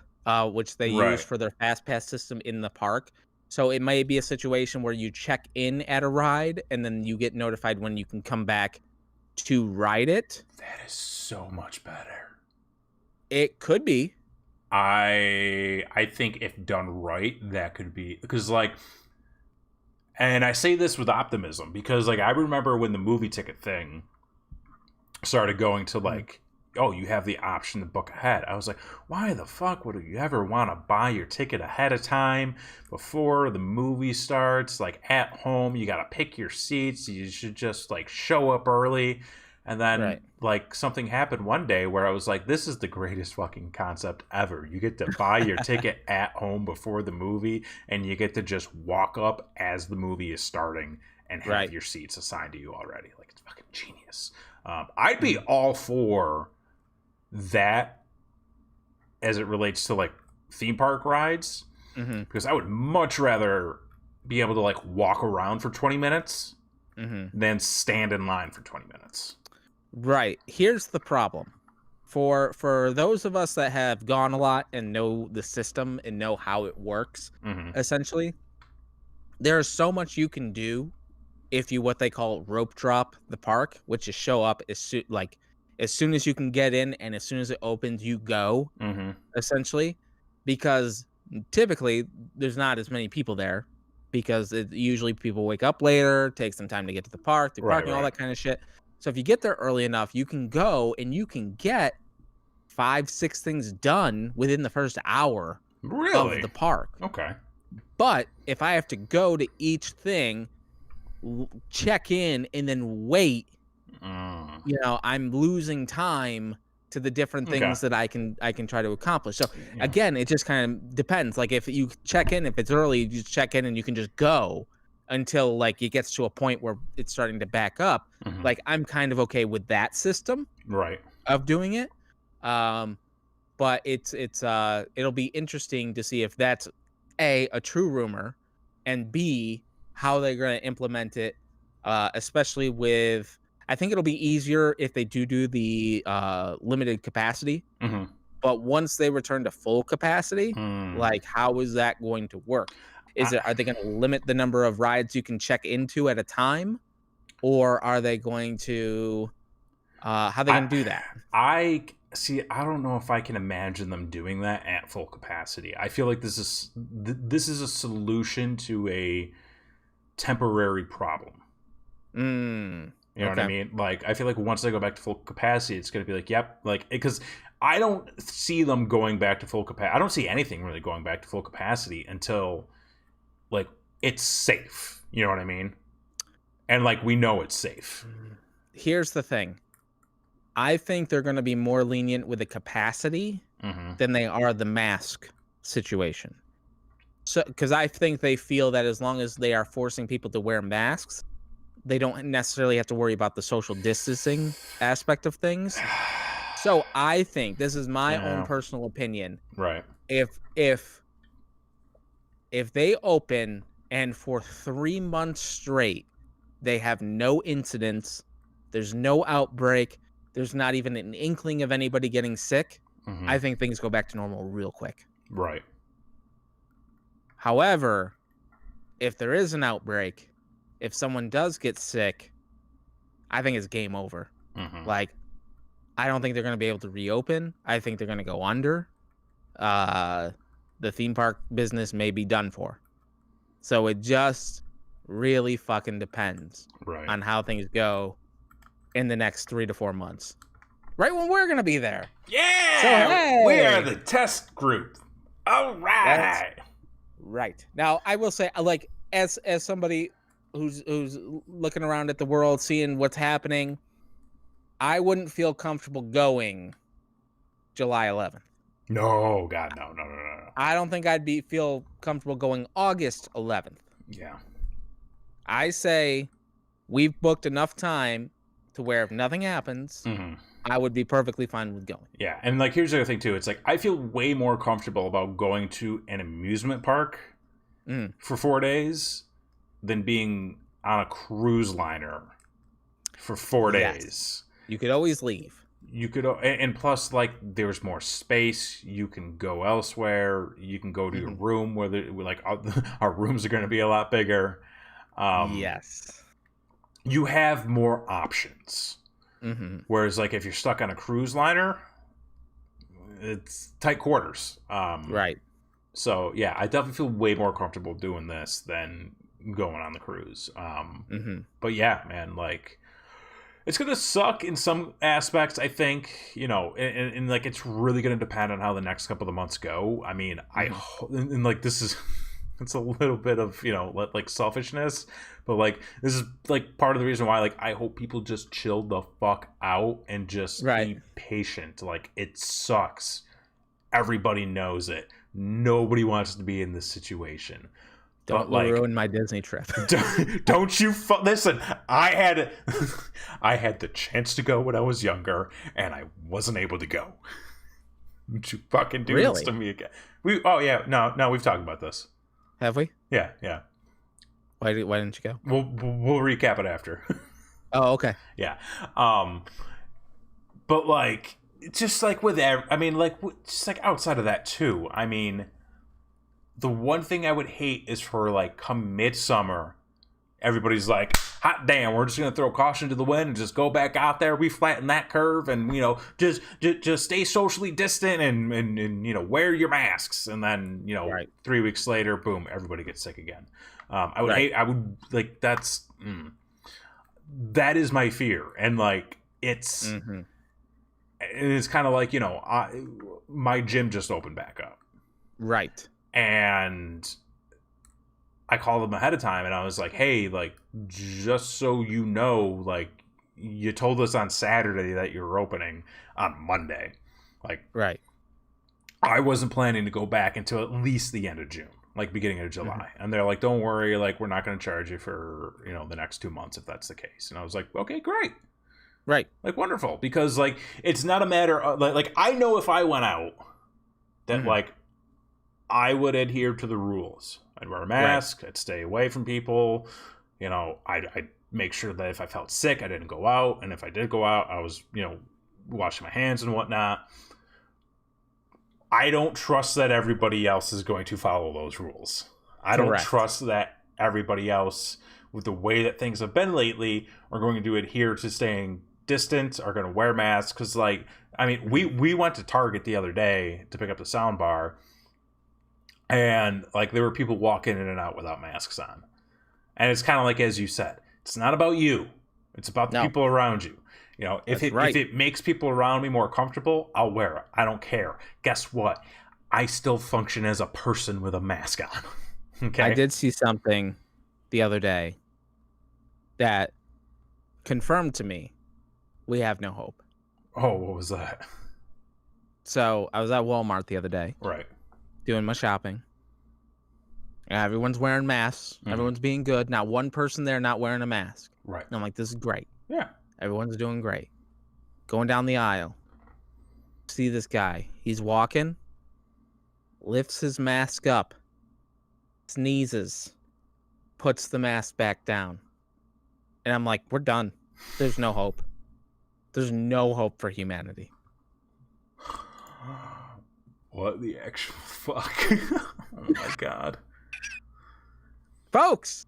[SPEAKER 1] which they use for their fast pass system in the park. So it may be a situation where you check in at a ride and then you get notified when you can come back to ride it.
[SPEAKER 2] That is so much better.
[SPEAKER 1] It could be.
[SPEAKER 2] I think if done right, that could be, because like, and I say this with optimism because like I remember when the movie ticket thing started going to like, oh, you have the option to book ahead. I was like, why the fuck would you ever want to buy your ticket ahead of time before the movie starts? Like at home, you got to pick your seats. You should just like show up early. And then like something happened one day where I was like, this is the greatest fucking concept ever. You get to buy your ticket at home before the movie and you get to just walk up as the movie is starting and have your seats assigned to you already. Like, it's fucking genius. I'd be all for that as it relates to like theme park rides, because I would much rather be able to like walk around for 20 minutes than stand in line for 20 minutes.
[SPEAKER 1] Right. Here's the problem. For those of us that have gone a lot and know the system and know how it works, essentially, there's so much you can do if you what they call rope drop the park, which is show up as soon as you can get in and as soon as it opens, you go, essentially, because typically there's not as many people there because usually people wake up later, takes some time to get to the park, parking, all that kind of shit. So if you get there early enough, you can go and you can get 5-6 things done within the first hour of the park.
[SPEAKER 2] Okay.
[SPEAKER 1] But if I have to go to each thing, check in, and then wait, I'm losing time to the different things that I can try to accomplish. So again, it just kind of depends. Like if you check in, if it's early, you just check in and you can just go until like it gets to a point where it's starting to back up. Like I'm kind of okay with that system of doing it. But it'll be interesting to see if that's a true rumor, and B, how they're going to implement it, especially with, I think it'll be easier if they do the limited capacity. But once they return to full capacity, like how is that going to work? Are they going to limit the number of rides you can check into at a time, or are they going to how are they going to do that?
[SPEAKER 2] I don't know if I can imagine them doing that at full capacity. I feel like this is a solution to a temporary problem. You know what I mean? Like, I feel like once they go back to full capacity, it's going to be like, yep, like, because I don't see them going back to full capacity. I don't see anything really going back to full capacity until like it's safe. You know what I mean? And like we know it's safe.
[SPEAKER 1] Here's the thing. I think they're going to be more lenient with the capacity than they are the mask situation. So, because I think they feel that as long as they are forcing people to wear masks, they don't necessarily have to worry about the social distancing aspect of things. So I think this is my own personal opinion.
[SPEAKER 2] Right.
[SPEAKER 1] If they open and for 3 months straight they have no incidents, there's no outbreak, there's not even an inkling of anybody getting sick, I think things go back to normal real quick.
[SPEAKER 2] Right.
[SPEAKER 1] However, if there is an outbreak, if someone does get sick, I think it's game over. Like, I don't think they're going to be able to reopen. I think they're going to go under. The theme park business may be done for. So it just really fucking depends on how things go in the next 3 to 4 months. Right when we're going to be there.
[SPEAKER 2] Yeah!
[SPEAKER 1] So, hey!
[SPEAKER 2] We are the test group. All right.
[SPEAKER 1] Right. Now, I will say, like, as somebody who's looking around at the world, seeing what's happening, I wouldn't feel comfortable going July 11th.
[SPEAKER 2] No, God, no.
[SPEAKER 1] I don't think I'd feel comfortable going August 11th.
[SPEAKER 2] Yeah.
[SPEAKER 1] I say we've booked enough time to where if nothing happens, I would be perfectly fine with going.
[SPEAKER 2] Yeah, and like here's the other thing too. It's like I feel way more comfortable about going to an amusement park for 4 days than being on a cruise liner for 4 days.
[SPEAKER 1] You could always leave.
[SPEAKER 2] You could, and plus, like, there's more space. You can go elsewhere. You can go to your room where, like, our rooms are going to be a lot bigger.
[SPEAKER 1] Yes.
[SPEAKER 2] You have more options. Whereas, like, if you're stuck on a cruise liner, it's tight quarters.
[SPEAKER 1] Right.
[SPEAKER 2] So, yeah, I definitely feel way more comfortable doing this than going on the cruise. But, yeah, man, like... It's going to suck in some aspects, I think, you know, and like, it's really going to depend on how the next couple of months go. I mean, and like, this is, it's a little bit of, you know, like selfishness, but like, this is like part of the reason why, like, I hope people just chill the fuck out and just be patient. Like, it sucks. Everybody knows it. Nobody wants to be in this situation.
[SPEAKER 1] Don't ruin my Disney trip.
[SPEAKER 2] Don't you listen? I had the chance to go when I was younger, and I wasn't able to go. Don't you fucking do this to me again? No, we've talked about this.
[SPEAKER 1] Have we?
[SPEAKER 2] Yeah.
[SPEAKER 1] Why didn't you go?
[SPEAKER 2] We'll recap it after.
[SPEAKER 1] Oh, okay.
[SPEAKER 2] Yeah. But like, just like with I mean, like, just like outside of that too. I mean. The one thing I would hate is for, like, come midsummer, everybody's like, hot damn, we're just going to throw caution to the wind and just go back out there, reflatten that curve, and, you know, just stay socially distant and you know, wear your masks. And then, you know, 3 weeks later, boom, everybody gets sick again. That is my fear. And, like, it's kind of like, you know, my gym just opened back up.
[SPEAKER 1] Right.
[SPEAKER 2] And I called them ahead of time and I was like, hey, like, just so you know, like, you told us on Saturday that you were opening on Monday. Like, I wasn't planning to go back until at least the end of June, like beginning of July. And they're like, don't worry, like, we're not going to charge you for, you know, the next 2 months if that's the case. And I was like, okay, great.
[SPEAKER 1] Right.
[SPEAKER 2] Like, wonderful. Because, like, it's not a matter of, like I know if I went out that, like, I would adhere to the rules. I'd wear a mask. I'd stay away from people. You know, I'd make sure that if I felt sick, I didn't go out. And if I did go out, I was, you know, washing my hands and whatnot. I don't trust that everybody else is going to follow those rules. I don't trust that everybody else, with the way that things have been lately, are going to adhere to staying distant, are going to wear masks. Because, like, I mean, we went to Target the other day to pick up the sound bar. And, like, there were people walking in and out without masks on. And it's kind of like, as you said, it's not about you. It's about the people around you. You know, if it makes people around me more comfortable, I'll wear it. I don't care. Guess what? I still function as a person with a mask on. Okay?
[SPEAKER 1] I did see something the other day that confirmed to me we have no hope.
[SPEAKER 2] Oh, what was that?
[SPEAKER 1] So, I was at Walmart the other day.
[SPEAKER 2] Right.
[SPEAKER 1] Doing my shopping. Everyone's wearing masks. Everyone's being good. Not one person there not wearing a mask.
[SPEAKER 2] Right.
[SPEAKER 1] And I'm like, this is great.
[SPEAKER 2] Yeah.
[SPEAKER 1] Everyone's doing great. Going down the aisle. See this guy. He's walking, lifts his mask up, sneezes, puts the mask back down. And I'm like, we're done. There's no hope. There's no hope for humanity.
[SPEAKER 2] What the actual fuck? Oh my god.
[SPEAKER 1] Folks,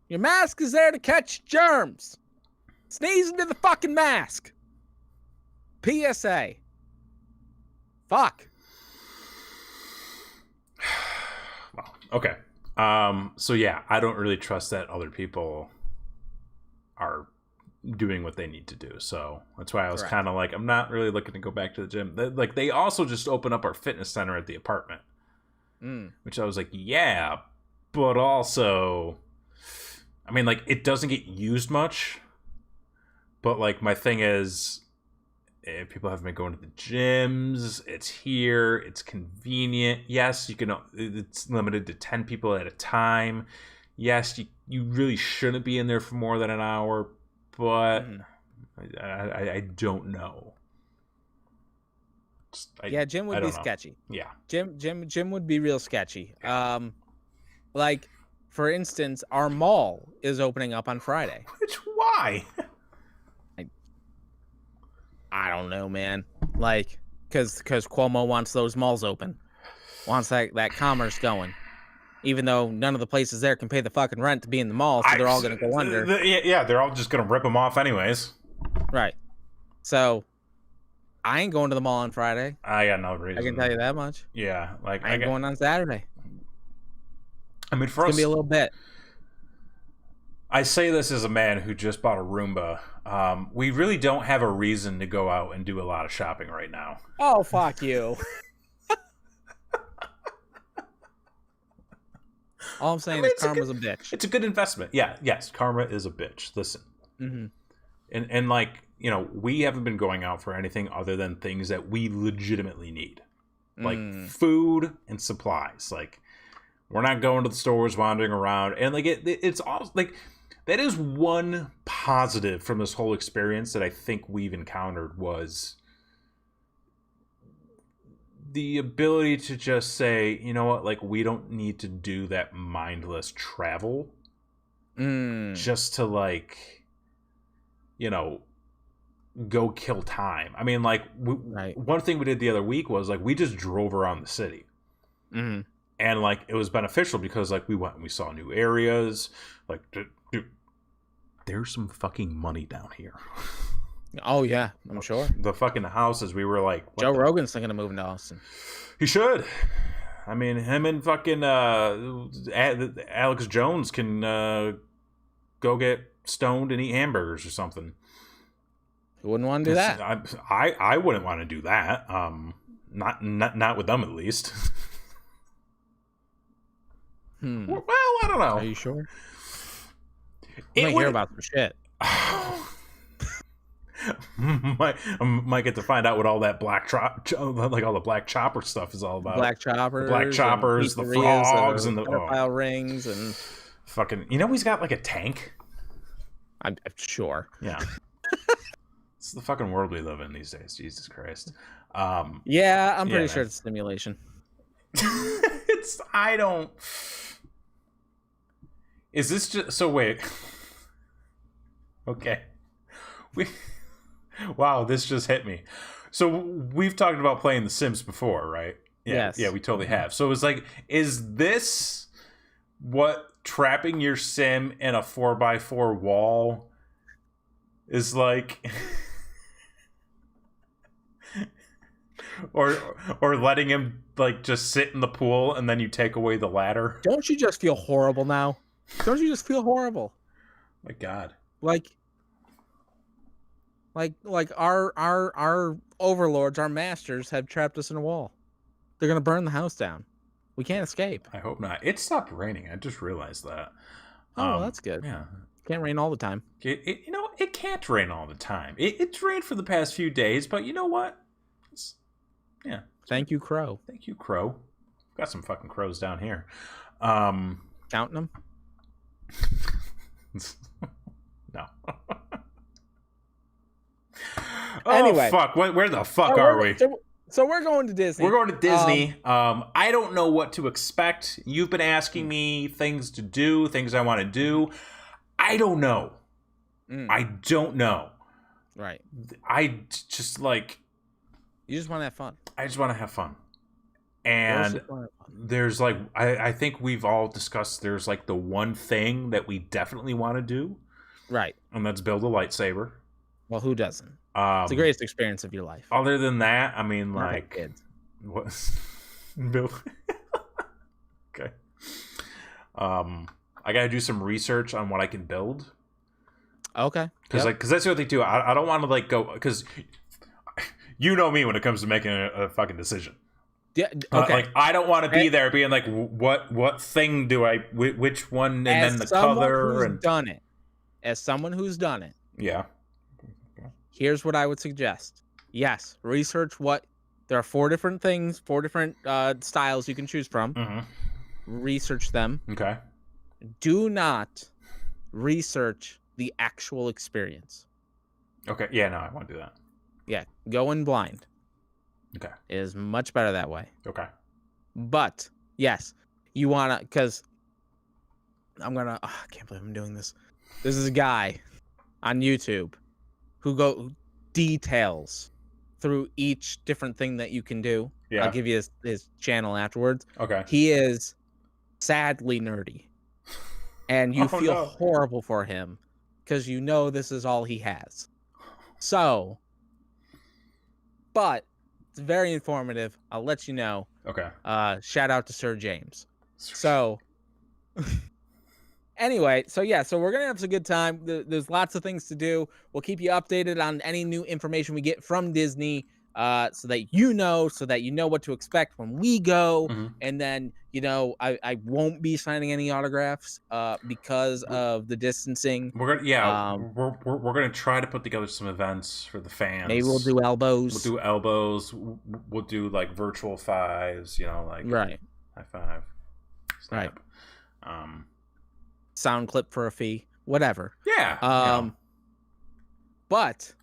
[SPEAKER 1] your mask is there to catch germs. Sneeze into the fucking mask. PSA. Fuck.
[SPEAKER 2] Well, okay. So yeah, I don't really trust that other people are doing what they need to do. So that's why I was kind of like, I'm not really looking to go back to the gym. Like, they also just opened up our fitness center at the apartment, which I was like, yeah, but also, I mean, like, it doesn't get used much, but like, my thing is, if people haven't been going to the gyms, it's here, it's convenient. Yes, you can, it's limited to 10 people at a time. Yes, you really shouldn't be in there for more than an hour, but I don't know.
[SPEAKER 1] Gym would be sketchy.
[SPEAKER 2] Yeah.
[SPEAKER 1] Gym would be real sketchy. Like, for instance, our mall is opening up on Friday.
[SPEAKER 2] Which, why?
[SPEAKER 1] I don't know, man. Like, because Cuomo wants those malls open. Wants that commerce going. Even though none of the places there can pay the fucking rent to be in the mall, so they're all going to go under.
[SPEAKER 2] Yeah, they're all just going to rip them off anyways.
[SPEAKER 1] Right. So, I ain't going to the mall on Friday.
[SPEAKER 2] I got no reason.
[SPEAKER 1] I can tell you that much.
[SPEAKER 2] Yeah. Like,
[SPEAKER 1] I ain't going on Saturday.
[SPEAKER 2] I mean, for
[SPEAKER 1] it's
[SPEAKER 2] us...
[SPEAKER 1] going to be a little bit.
[SPEAKER 2] I say this as a man who just bought a Roomba. We really don't have a reason to go out and do a lot of shopping right now.
[SPEAKER 1] Oh, fuck you. All I'm saying is karma's a bitch.
[SPEAKER 2] It's a good investment. Yeah, yes, karma is a bitch. Listen.
[SPEAKER 1] Mm-hmm.
[SPEAKER 2] And like, you know, we haven't been going out for anything other than things that we legitimately need. Like food and supplies. Like, we're not going to the stores, wandering around. And like, it's all like, that is one positive from this whole experience that I think we've encountered was the ability to just say, you know what, like, we don't need to do that mindless travel just to, like, you know, go kill time. I mean, like, one thing we did the other week was, like, we just drove around the city. And, like, it was beneficial because, like, we went and we saw new areas. Like, dude, there's some fucking money down here.
[SPEAKER 1] Oh, yeah, I'm sure.
[SPEAKER 2] The fucking houses, we were like...
[SPEAKER 1] Joe Rogan's thinking of moving to Austin.
[SPEAKER 2] He should. I mean, him and fucking Alex Jones can go get stoned and eat hamburgers or something.
[SPEAKER 1] Who wouldn't want to do that?
[SPEAKER 2] I wouldn't want to do that. Not with them, at least. Well, I don't know.
[SPEAKER 1] Are you sure? You might hear about some shit.
[SPEAKER 2] might get to find out what all that like all the black chopper stuff is all about.
[SPEAKER 1] Black choppers,
[SPEAKER 2] the frogs, and the
[SPEAKER 1] pedophile rings, and
[SPEAKER 2] fucking. You know, he's got like a tank.
[SPEAKER 1] I'm sure.
[SPEAKER 2] Yeah. It's the fucking world we live in these days. Jesus Christ.
[SPEAKER 1] Yeah, I'm pretty sure it's simulation.
[SPEAKER 2] I don't. Is this just so? Wait. Okay. Wow, this just hit me. So we've talked about playing The Sims before, right? Yeah,
[SPEAKER 1] yes.
[SPEAKER 2] Yeah, we totally have. So it's like, is this what trapping your sim in a 4x4 wall is like? or letting him like just sit in the pool and then you take away the ladder?
[SPEAKER 1] Don't you just feel horrible now? Don't you just feel horrible?
[SPEAKER 2] My God.
[SPEAKER 1] Like our overlords, our masters have trapped us in a wall. They're gonna burn the house down. We can't escape.
[SPEAKER 2] I hope not. It stopped raining. I just realized that.
[SPEAKER 1] Oh, well, that's good.
[SPEAKER 2] Yeah.
[SPEAKER 1] Can't rain all the time.
[SPEAKER 2] It can't rain all the time. It's rained for the past few days, but you know what? Yeah.
[SPEAKER 1] Thank you, Crow.
[SPEAKER 2] Thank you, Crow. Got some fucking crows down here.
[SPEAKER 1] Counting them?
[SPEAKER 2] No.
[SPEAKER 1] Anyway.
[SPEAKER 2] Fuck. Where the fuck are we?
[SPEAKER 1] So we're going to Disney.
[SPEAKER 2] We're going to Disney. I don't know what to expect. You've been asking me things to do, things I want to do. I don't know. I don't know.
[SPEAKER 1] Right.
[SPEAKER 2] I just like...
[SPEAKER 1] You just want to have fun.
[SPEAKER 2] I just want to have fun. And there's like... I think we've all discussed there's like the one thing that we definitely want to do.
[SPEAKER 1] Right.
[SPEAKER 2] And that's build a lightsaber.
[SPEAKER 1] Well, who doesn't? It's the greatest experience of your life.
[SPEAKER 2] Other than that, I mean, like...
[SPEAKER 1] kids.
[SPEAKER 2] What? Build... Okay. I got to do some research on what I can build.
[SPEAKER 1] Okay.
[SPEAKER 2] Because that's the other thing too. I don't want to like go, because you know me when it comes to making a fucking decision.
[SPEAKER 1] Yeah. Okay.
[SPEAKER 2] Like I don't want to be there being like, what thing do I, which one, and then the color and
[SPEAKER 1] done it. As someone who's done it.
[SPEAKER 2] Yeah.
[SPEAKER 1] Here's what I would suggest. Yes, research what. There are 4 different things, 4 different styles you can choose from.
[SPEAKER 2] Mm-hmm.
[SPEAKER 1] Research them.
[SPEAKER 2] Okay.
[SPEAKER 1] Do not research the actual experience.
[SPEAKER 2] Okay. Yeah, no, I want to do that.
[SPEAKER 1] Yeah, go in blind.
[SPEAKER 2] Okay.
[SPEAKER 1] It is much better that way.
[SPEAKER 2] Okay.
[SPEAKER 1] But, yes, you want to, because I can't believe I'm doing this. This is a guy on YouTube who details through each different thing that you can do.
[SPEAKER 2] Yeah.
[SPEAKER 1] I'll give you his channel afterwards.
[SPEAKER 2] Okay.
[SPEAKER 1] He is sadly nerdy. And you feel horrible for him because you know this is all he has. So, but it's very informative. I'll let you know.
[SPEAKER 2] Okay.
[SPEAKER 1] Shout out to Sir James. So, anyway, so we're going to have some good time. There's lots of things to do. We'll keep you updated on any new information we get from Disney. So that you know what to expect when we go.
[SPEAKER 2] Mm-hmm.
[SPEAKER 1] And then, I won't be signing any autographs because of the distancing.
[SPEAKER 2] We're gonna try to put together some events for the fans.
[SPEAKER 1] Maybe we'll do elbows.
[SPEAKER 2] We'll do like virtual fives, like
[SPEAKER 1] right.
[SPEAKER 2] High five. Snap.
[SPEAKER 1] Right. Sound clip for a fee. Whatever.
[SPEAKER 2] Yeah.
[SPEAKER 1] But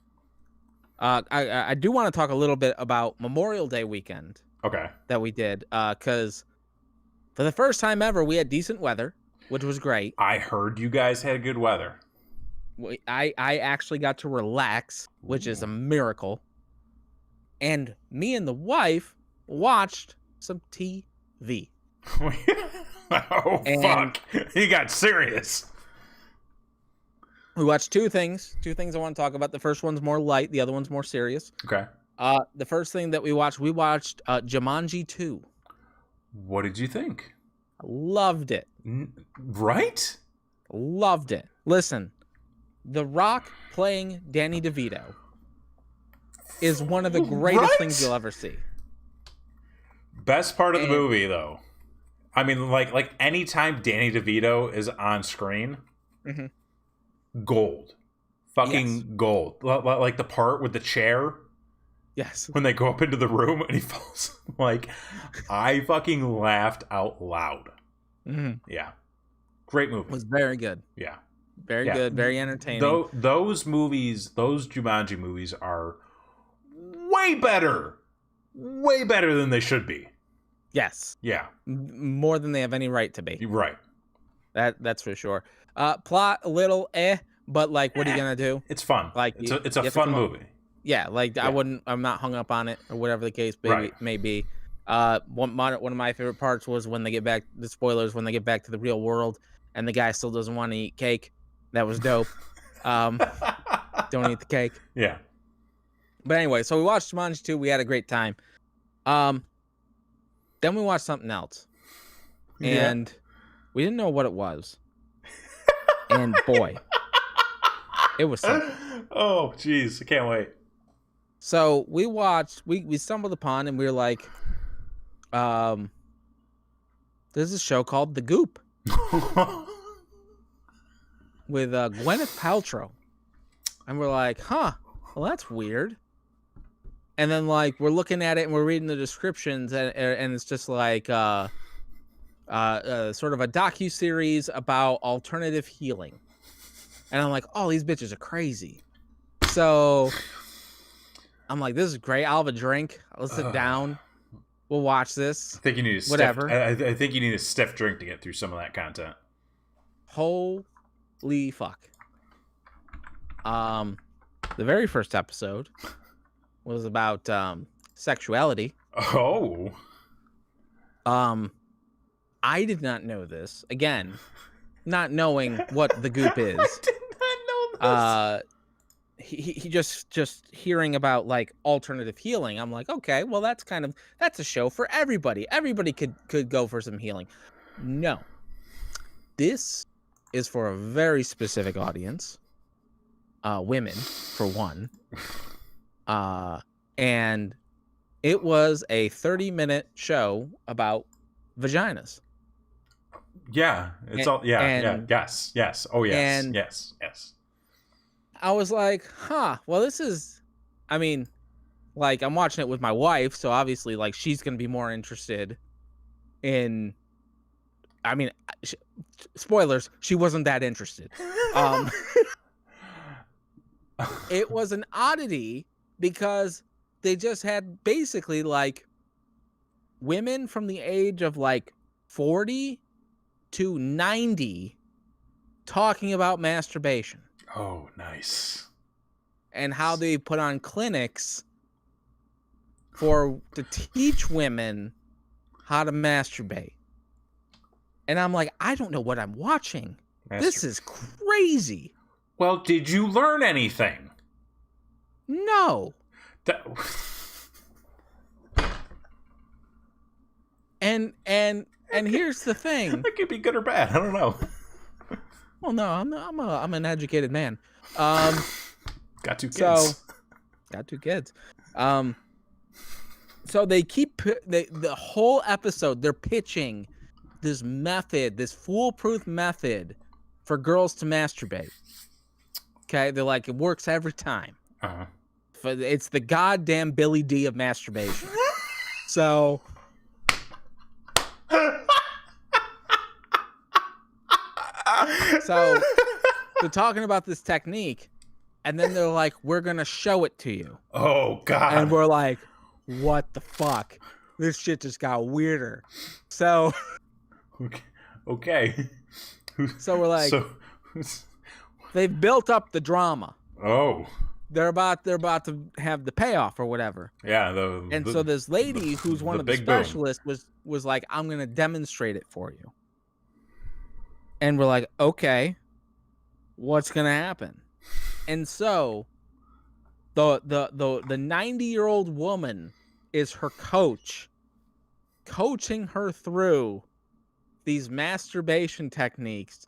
[SPEAKER 1] I do want to talk a little bit about Memorial Day weekend.
[SPEAKER 2] Okay.
[SPEAKER 1] That we did, because for the first time ever, we had decent weather, which was great.
[SPEAKER 2] I heard you guys had good weather.
[SPEAKER 1] I actually got to relax, which is a miracle. And me and the wife watched some TV.
[SPEAKER 2] Fuck. He got serious.
[SPEAKER 1] We watched 2 things. 2 things I want to talk about. The first one's more light. The other one's more serious.
[SPEAKER 2] Okay.
[SPEAKER 1] The first thing that we watched Jumanji 2.
[SPEAKER 2] What did you think?
[SPEAKER 1] Loved it.
[SPEAKER 2] Right?
[SPEAKER 1] Loved it. Listen, The Rock playing Danny DeVito is one of the greatest things you'll ever see.
[SPEAKER 2] Best part of the movie, though. I mean, like anytime Danny DeVito is on screen, gold. Fucking gold. Like the part with the chair.
[SPEAKER 1] Yes.
[SPEAKER 2] When they go up into the room and he falls. Like, I fucking laughed out loud. Yeah. Great movie.
[SPEAKER 1] It was very good.
[SPEAKER 2] Yeah.
[SPEAKER 1] Very good. Very entertaining.
[SPEAKER 2] Those movies, those Jumanji movies are way better. Way better than they should be.
[SPEAKER 1] Yes.
[SPEAKER 2] Yeah.
[SPEAKER 1] More than they have any right to be.
[SPEAKER 2] You're right.
[SPEAKER 1] That's for sure. Plot a little but like, what are you gonna do?
[SPEAKER 2] It's fun. Like, it's a fun movie.
[SPEAKER 1] Yeah, like I'm not hung up on it or whatever the case may be. One of my favorite parts was when they get back, the spoilers, when they get back to the real world and the guy still doesn't want to eat cake. That was dope. Don't eat the cake.
[SPEAKER 2] Yeah.
[SPEAKER 1] But anyway, so we watched Jumanji 2. We had a great time. Then we watched something else. And we didn't know what it was. And boy, it was something.
[SPEAKER 2] Oh, jeez. I can't wait.
[SPEAKER 1] So we watched, we stumbled upon and we were like, there's a show called The Goop with Gwyneth Paltrow. And we're like, well, that's weird. And then like we're looking at it and we're reading the descriptions and it's just like sort of a docu-series about alternative healing. And I'm like, oh, these bitches are crazy. So I'm like, this is great. I'll have a drink. I'll sit down. We'll watch this.
[SPEAKER 2] I think you need a
[SPEAKER 1] whatever.
[SPEAKER 2] I think you need a stiff drink to get through some of that content.
[SPEAKER 1] Holy fuck. The very first episode was about sexuality.
[SPEAKER 2] Oh.
[SPEAKER 1] I did not know this. Again, not knowing what the Goop is.
[SPEAKER 2] I did not know this.
[SPEAKER 1] He just hearing about like alternative healing. I'm like, okay, well that's a show for everybody. Everybody could go for some healing. No. This is for a very specific audience. Women, for one. And it was a 30-minute show about vaginas.
[SPEAKER 2] Yeah, it's yes. Oh yes. Yes.
[SPEAKER 1] I was like, well, this is, I mean, like, I'm watching it with my wife, so obviously, like, she's going to be more interested in, I mean, spoilers, she wasn't that interested. It was an oddity because they just had basically, like, women from the age of, like, 40 to 90 talking about masturbation.
[SPEAKER 2] Oh, nice.
[SPEAKER 1] And how they put on clinics to teach women how to masturbate. And I'm like, I don't know what I'm watching. This is crazy.
[SPEAKER 2] Well, did you learn anything?
[SPEAKER 1] No. And here's the thing.
[SPEAKER 2] That could be good or bad. I don't know.
[SPEAKER 1] Well, no, I'm an educated man.
[SPEAKER 2] Got 2 kids.
[SPEAKER 1] Got 2 kids. So they keep the whole episode. They're pitching this method, this foolproof method for girls to masturbate. Okay, they're like, it works every time.
[SPEAKER 2] Uh-huh.
[SPEAKER 1] It's the goddamn Billy D of masturbation. So. So they're talking about this technique, and then they're like, we're going to show it to you.
[SPEAKER 2] Oh, God.
[SPEAKER 1] And we're like, what the fuck? This shit just got weirder. So.
[SPEAKER 2] Okay.
[SPEAKER 1] So we're like, they've built up the drama.
[SPEAKER 2] Oh.
[SPEAKER 1] They're about to have the payoff or whatever.
[SPEAKER 2] Yeah.
[SPEAKER 1] So this lady who's one of the specialists was like, I'm going to demonstrate it for you. And we're like, okay, what's gonna happen? And so, the 90-year-old woman is her coach, coaching her through these masturbation techniques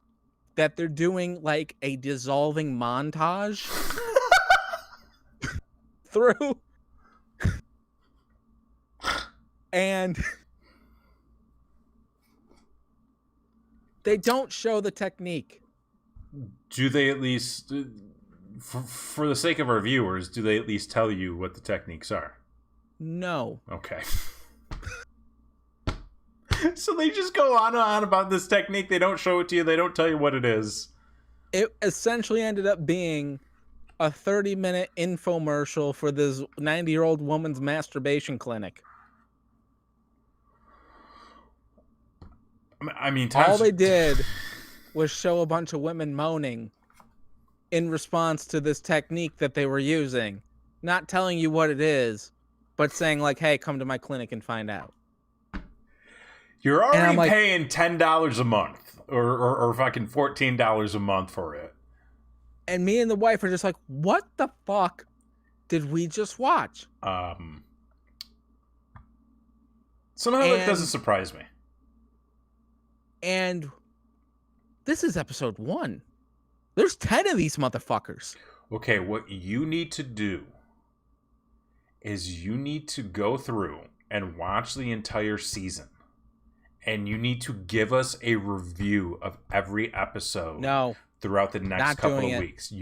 [SPEAKER 1] that they're doing like a dissolving montage through, and. They don't show the technique.
[SPEAKER 2] Do they at least, for the sake of our viewers, do they at least tell you what the techniques are?
[SPEAKER 1] No.
[SPEAKER 2] Okay. So they just go on and on about this technique. They don't show it to you. They don't tell you what it is.
[SPEAKER 1] It essentially ended up being a 30-minute infomercial for this 90-year-old woman's masturbation clinic.
[SPEAKER 2] I mean,
[SPEAKER 1] all they did was show a bunch of women moaning in response to this technique that they were using, not telling you what it is, but saying like, hey, come to my clinic and find out.
[SPEAKER 2] You're already paying $10 a month or fucking $14 a month for it.
[SPEAKER 1] And me and the wife are just like, what the fuck did we just watch?
[SPEAKER 2] Somehow that doesn't surprise me.
[SPEAKER 1] And this is episode 1. There's 10 of these motherfuckers.
[SPEAKER 2] Okay, what you need to do is you need to go through and watch the entire season. And you need to give us a review of every episode throughout the next couple of weeks.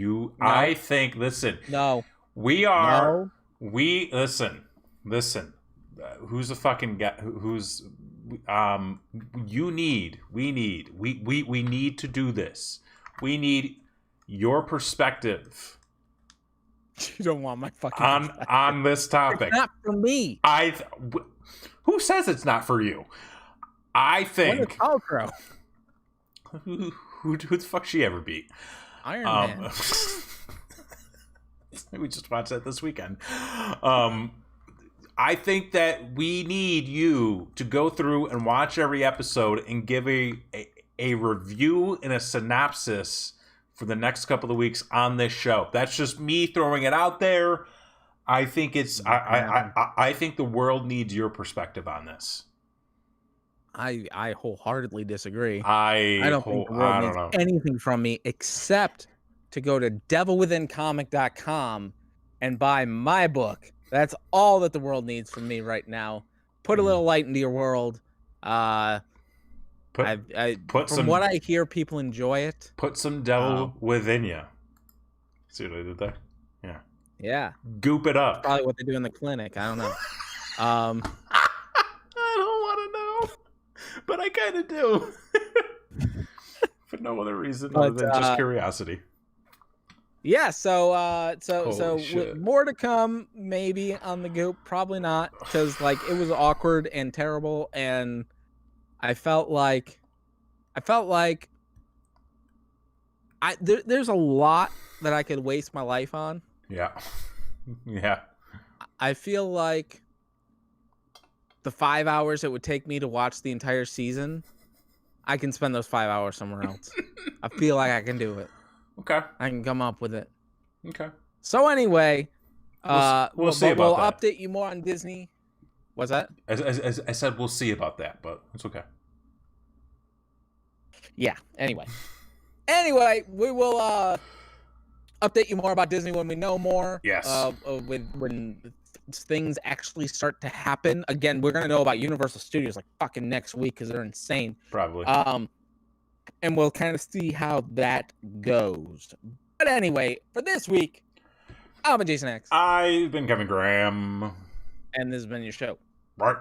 [SPEAKER 2] I think, listen.
[SPEAKER 1] No.
[SPEAKER 2] We are, listen. Who's the fucking guy, we need to do this. We need your perspective
[SPEAKER 1] You don't want my fucking
[SPEAKER 2] on this topic.
[SPEAKER 1] It's not for me.
[SPEAKER 2] Who says it's not for you? I think. Who the fuck she ever beat?
[SPEAKER 1] Iron Man.
[SPEAKER 2] We just watched that this weekend. I think that we need you to go through and watch every episode and give a review and a synopsis for the next couple of weeks on this show. That's just me throwing it out there. I think I think the world needs your perspective on this.
[SPEAKER 1] I wholeheartedly disagree.
[SPEAKER 2] I
[SPEAKER 1] don't think the world needs anything from me except to go to devilwithincomic.com and buy my book. That's all that the world needs from me right now. Put a little light into your world. From what I hear, people enjoy it.
[SPEAKER 2] Put some devil within you. See what I did there? Yeah.
[SPEAKER 1] Yeah.
[SPEAKER 2] Goop it up.
[SPEAKER 1] That's probably what they do in the clinic. I don't know.
[SPEAKER 2] I don't want to know, but I kind of do. For no other reason other than just curiosity.
[SPEAKER 1] Yeah, so more to come maybe on the Goop, probably not, because like it was awkward and terrible, and I felt like there's a lot that I could waste my life on.
[SPEAKER 2] Yeah. Yeah.
[SPEAKER 1] I feel like the 5 hours it would take me to watch the entire season, I can spend those 5 hours somewhere else. I feel like I can do it.
[SPEAKER 2] Okay.
[SPEAKER 1] I can come up with it.
[SPEAKER 2] Okay.
[SPEAKER 1] So anyway,
[SPEAKER 2] we'll see about that.
[SPEAKER 1] We'll update you more on Disney. What's that?
[SPEAKER 2] I said we'll see about that, but it's okay.
[SPEAKER 1] Yeah. Anyway, we will update you more about Disney when we know more.
[SPEAKER 2] Yes.
[SPEAKER 1] When things actually start to happen. Again, we're gonna know about Universal Studios like fucking next week because they're insane.
[SPEAKER 2] Probably.
[SPEAKER 1] And we'll kind of see how that goes. But anyway, for this week, I've been Jason X.
[SPEAKER 2] I've been Kevin Graham.
[SPEAKER 1] And this has been your show.
[SPEAKER 2] Right.